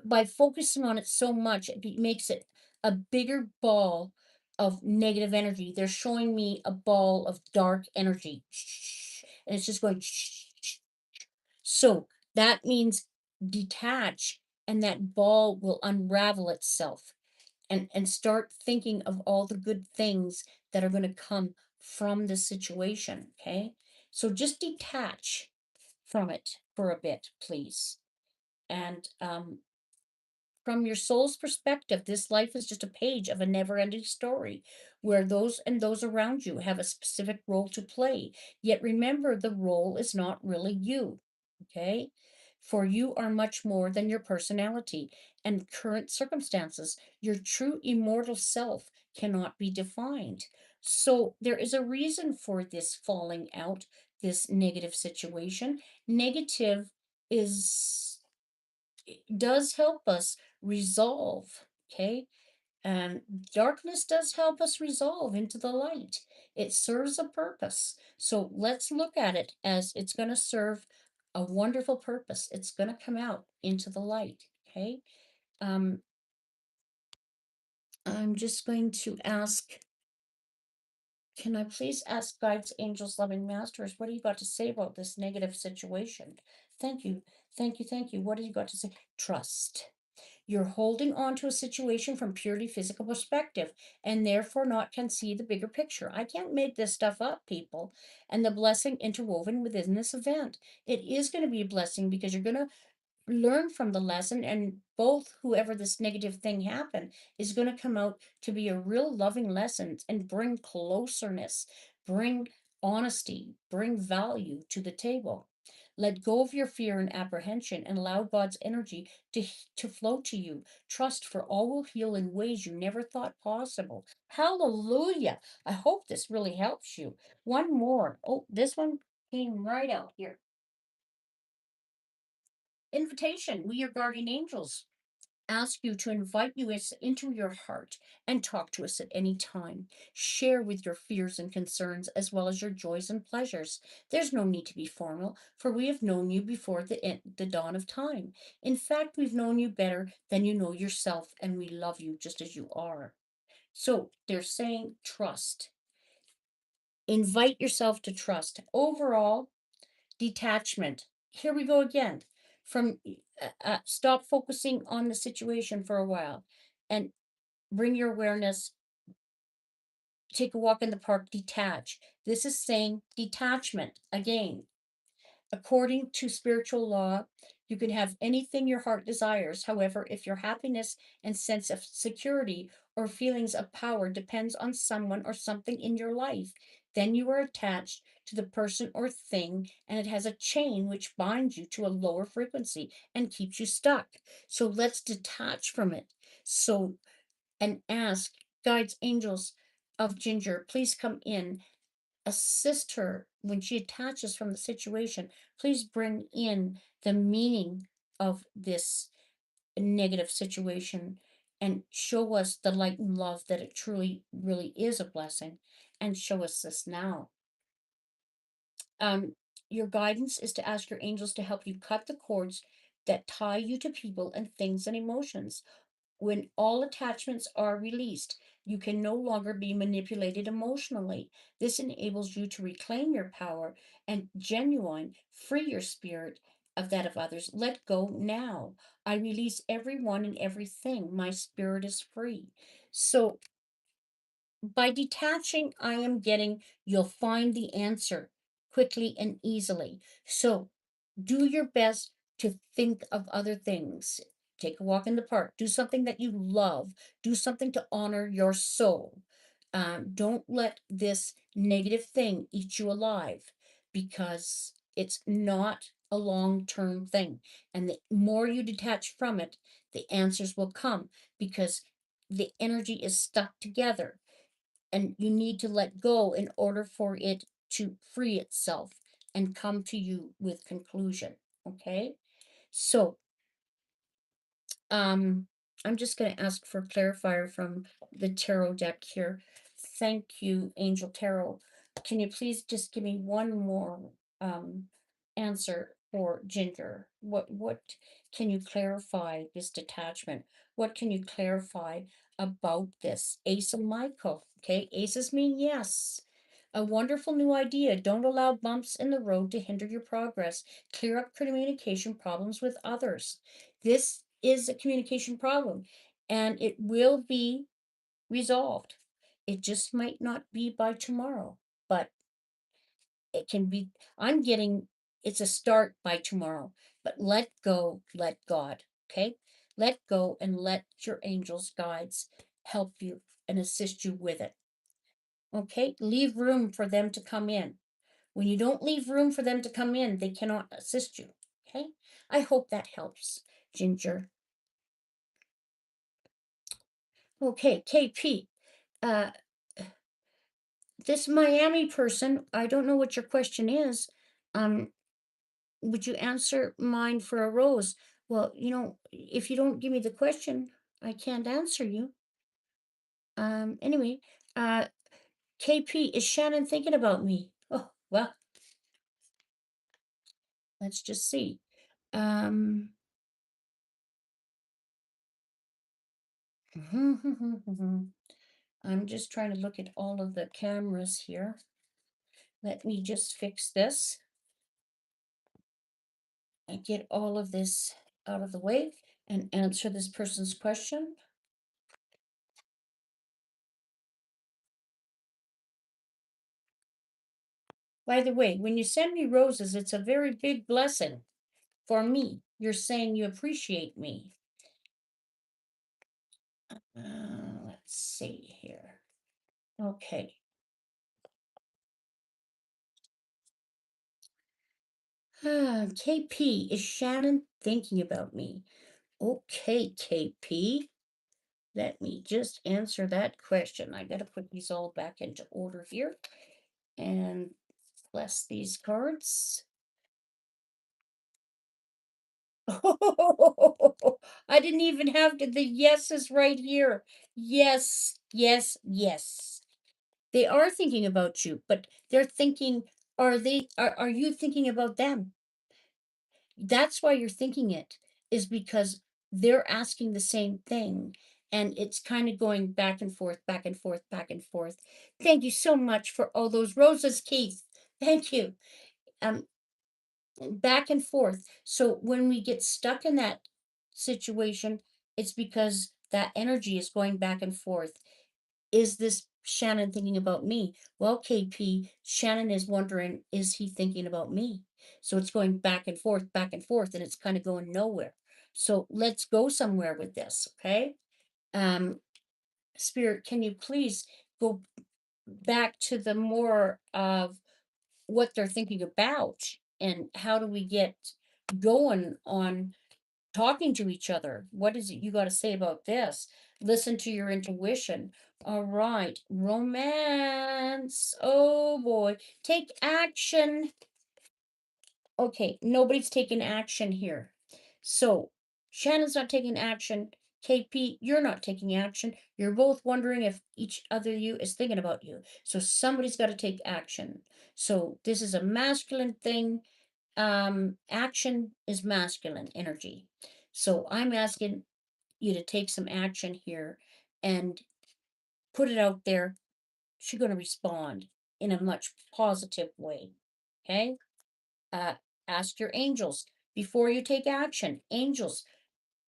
by focusing on it so much, makes it a bigger ball of negative energy. They're showing me a ball of dark energy, and it's just going. So that means detach, and that ball will unravel itself, and start thinking of all the good things that are going to come from the situation. Okay, so just detach from it for a bit, please, and from your soul's perspective, this life is just a page of a never-ending story where those and those around you have a specific role to play. Yet remember, the role is not really you. Okay? For you are much more than your personality and current circumstances. Your true immortal self cannot be defined. So there is a reason for this falling out, this negative situation. Negative is does help us resolve, okay? And darkness does help us resolve into the light. It serves a purpose. So let's look at it as it's going to serve a wonderful purpose. It's going to come out into the light, okay? Um, I'm just going to ask, can I please ask guides, angels, loving masters, what do you got to say about this negative situation? Thank you. Thank you. Thank you. What do you got to say? Trust. You're holding on to a situation from purely physical perspective and therefore not can see the bigger picture. I can't make this stuff up, people. And the blessing interwoven within this event. It is going to be a blessing because you're going to learn from the lesson, and both whoever this negative thing happened is going to come out to be a real loving lesson and bring closeness, bring honesty, bring value to the table. Let go of your fear and apprehension and allow God's energy to flow to you. Trust, for all will heal in ways you never thought possible. Hallelujah. I hope this really helps you. One more. Oh, this one came right out here. Invitation. We, your guardian angels, ask you to invite you into your heart and talk to us at any time. Share with your fears and concerns as well as your joys and pleasures. There's no need to be formal, for we have known you before the dawn of time. In fact, we've known you better than you know yourself, and we love you just as you are. So they're saying trust. Invite yourself to trust. Overall, detachment. Here we go again. From stop focusing on the situation for a while and bring your awareness, take a walk in the park, detach. This is saying detachment again. According to spiritual law, you can have anything your heart desires. However, if your happiness and sense of security or feelings of power depends on someone or something in your life, then you are attached to the person or thing, and it has a chain which binds you to a lower frequency and keeps you stuck. So let's detach from it. So, and ask guides, angels of Ginger, please come in, assist her when she attaches from the situation. Please bring in the meaning of this negative situation and show us the light and love that it truly, really is a blessing. And show us this now. Um, your guidance is to ask your angels to help you cut the cords that tie you to people and things and emotions. When all attachments are released, you can no longer be manipulated emotionally. This enables you to reclaim your power and genuine, free your spirit of that of others. Let go now. I release everyone and everything. My spirit is free. So by detaching, I am getting, you'll find the answer quickly and easily. So do your best to think of other things. Take a walk in the park. Do something that you love. Do something to honor your soul. Don't let this negative thing eat you alive, because it's not a long term thing. And the more you detach from it, the answers will come, because the energy is stuck together and you need to let go in order for it to free itself and come to you with conclusion. Okay, so um I'm just going to ask for a clarifier from the tarot deck here. Thank you, Angel Tarot. Can you please just give me one more um answer for Ginger? What can you clarify this detachment? What can you clarify about this? Ace of Michael. Okay, aces mean yes. A wonderful new idea. Don't allow bumps in the road to hinder your progress. Clear up communication problems with others. This is a communication problem and it will be resolved. It just might not be by tomorrow, but it can be. I'm getting it's a start by tomorrow, but let go, let God. Okay. Let go and let your angels, guides help you and assist you with it. Okay? Leave room for them to come in. When you don't leave room for them to come in, they cannot assist you. Okay? I hope that helps, Ginger. Okay, KP. Uh, this Miami person, I don't know what your question is. Um, would you answer mine for a rose? Well, if you don't give me the question, I can't answer you. Anyway, uh, KP, is Shannon thinking about me? Oh, well, let's just see. Um, I'm just trying to look at all of the cameras here. Let me just fix this and get all of this out of the way and answer this person's question. By the way, when you send me roses, it's a very big blessing for me. You're saying you appreciate me. Let's see here. Okay. KP, is Shannon thinking about me? Okay, KP. Let me just answer that question. I got to put these all back into order here and bless these cards. Oh, I didn't even have the yeses right here. Yes, yes, yes. They are thinking about you, but they're thinking, are you thinking about them? That's why you're thinking it, is because they're asking the same thing. And it's kind of going back and forth, back and forth, back and forth. Thank you so much for all those roses, Keith. Thank you. Um, Back and forth. So when we get stuck in that situation, it's because that energy is going back and forth. Is this Shannon thinking about me? Well, KP, Shannon is wondering, is he thinking about me? So it's going back and forth, and it's kind of going nowhere. So let's go somewhere with this, okay? Um, Spirit, can you please go back to the more of what they're thinking about and how do we get going on talking to each other? What is it you got to say about this? Listen to your intuition. All right, romance. Oh boy, take action. Okay, nobody's taking action here. So Shannon's not taking action. KP, you're not taking action. You're both wondering if each other you is thinking about you. So somebody's got to take action. So this is a masculine thing. Action is masculine energy. So I'm asking you to take some action here and put it out there. She's going to respond in a much positive way. Okay? Uh, ask your angels before you take action. Angels,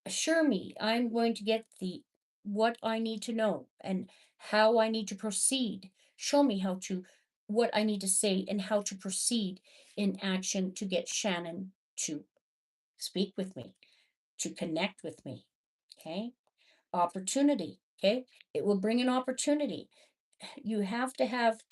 assure me I'm going to get the what I need to know and how I need to proceed. Show me what I need to say and how to proceed in action to get Shannon to speak with me, to connect with me. Okay. Opportunity. Okay. It will bring an opportunity. You have to have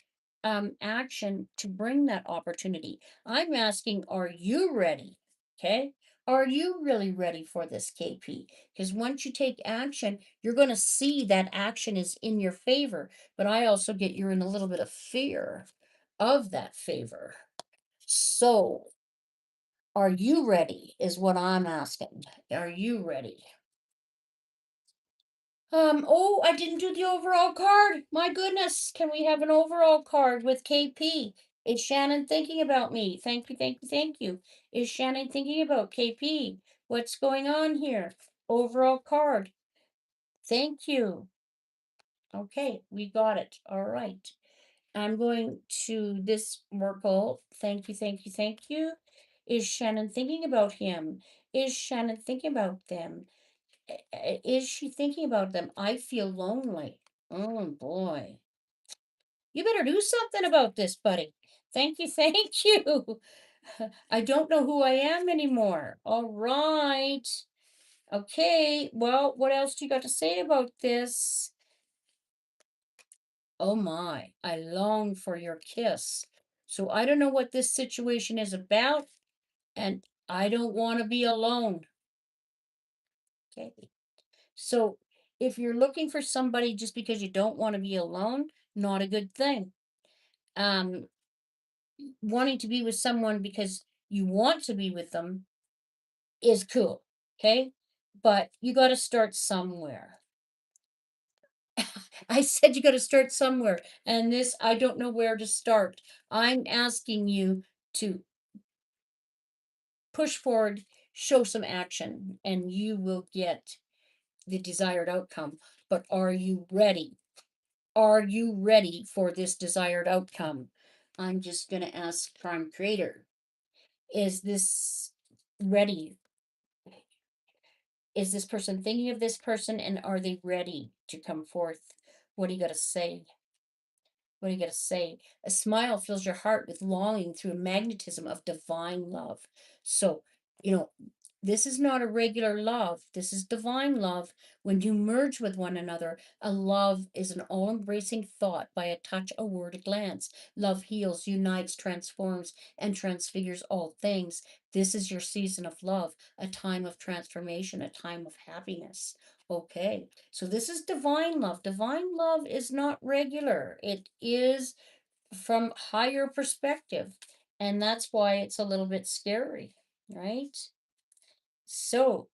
action to bring that opportunity. I'm asking, are you ready? Okay. Are you really ready for this, KP? Because once you take action, you're going to see that action is in your favor. But I also get you're in a little bit of fear of that favor. So, are you ready? Is what I'm asking. Are you ready? Oh, I didn't do the overall card. My goodness. Can we have an overall card with KP? Is Shannon thinking about me? Thank you, thank you, thank you. Is Shannon thinking about KP? What's going on here? Overall card. Thank you. Okay, we got it. All right. I'm going to this Merkle. Thank you, thank you, thank you. Is Shannon thinking about him? Is Shannon thinking about them? Is she thinking about them? I feel lonely. Oh boy. You better do something about this, buddy. Thank you, thank you. I don't know who I am anymore. All right. Okay, well, what else do you got to say about this? Oh my, I long for your kiss. So I don't know what this situation is about, and I don't want to be alone. Okay. So if you're looking for somebody just because you don't want to be alone, not a good thing. Um, Wanting to be with someone because you want to be with them is cool. Okay. But you got to start somewhere. I said you got to start somewhere. And this, I don't know where to start. I'm asking you to push forward, show some action, and you will get the desired outcome. But are you ready? Are you ready for this desired outcome? I'm just going to ask Prime Creator, is this ready? Is this person thinking of this person and are they ready to come forth? What do you got to say? What do you got to say? A smile fills your heart with longing through a magnetism of divine love. So, you know, this is not a regular love. This is divine love. When you merge with one another, a love is an all embracing thought by a touch, a word, a glance. Love heals, unites, transforms, and transfigures all things. This is your season of love, a time of transformation, a time of happiness. Okay, so this is divine love. Divine love is not regular. It is from higher perspective. And that's why it's a little bit scary, right? So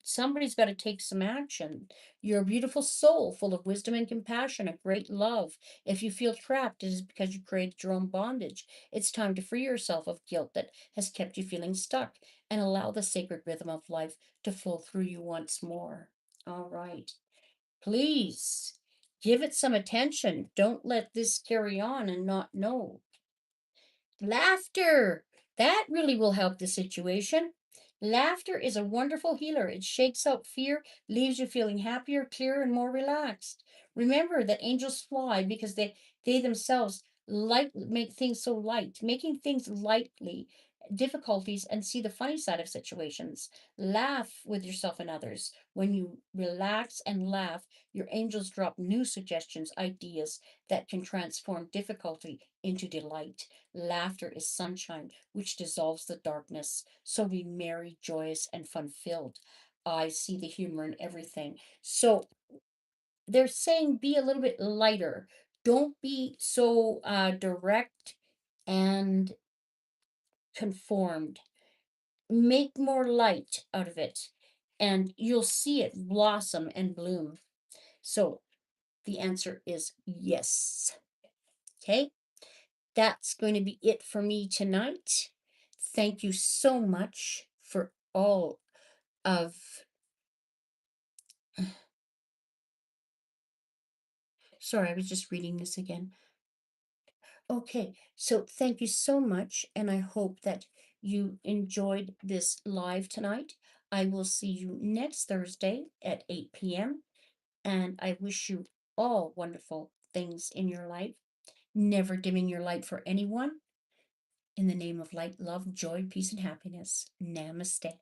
somebody's got to take some action. You're a beautiful soul full of wisdom and compassion, a great love. If you feel trapped, it is because you created your own bondage. It's time to free yourself of guilt that has kept you feeling stuck and allow the sacred rhythm of life to flow through you once more. All right. Please give it some attention. Don't let this carry on and not know. Laughter. That really will help the situation. Laughter is a wonderful healer. It shakes out fear, leaves you feeling happier, clearer, and more relaxed. Remember that angels fly because they themselves light make things so light, making things lightly difficulties and see the funny side of situations. Laugh with yourself and others. When you relax and laugh, your angels drop new suggestions, ideas that can transform difficulty into delight. Laughter is sunshine, which dissolves the darkness. So be merry, joyous, and fun filled. I see the humor in everything. So they're saying be a little bit lighter. Don't be so direct and conformed. Make more light out of it, and you'll see it blossom and bloom. So the answer is yes. Okay. That's going to be it for me tonight. Thank you so much for all of, sorry, I was just reading this again. Okay, so thank you so much, and I hope that you enjoyed this live tonight. I will see you next Thursday at 8 p.m., and I wish you all wonderful things in your life, never dimming your light for anyone. In the name of light, love, joy, peace, and happiness. Namaste.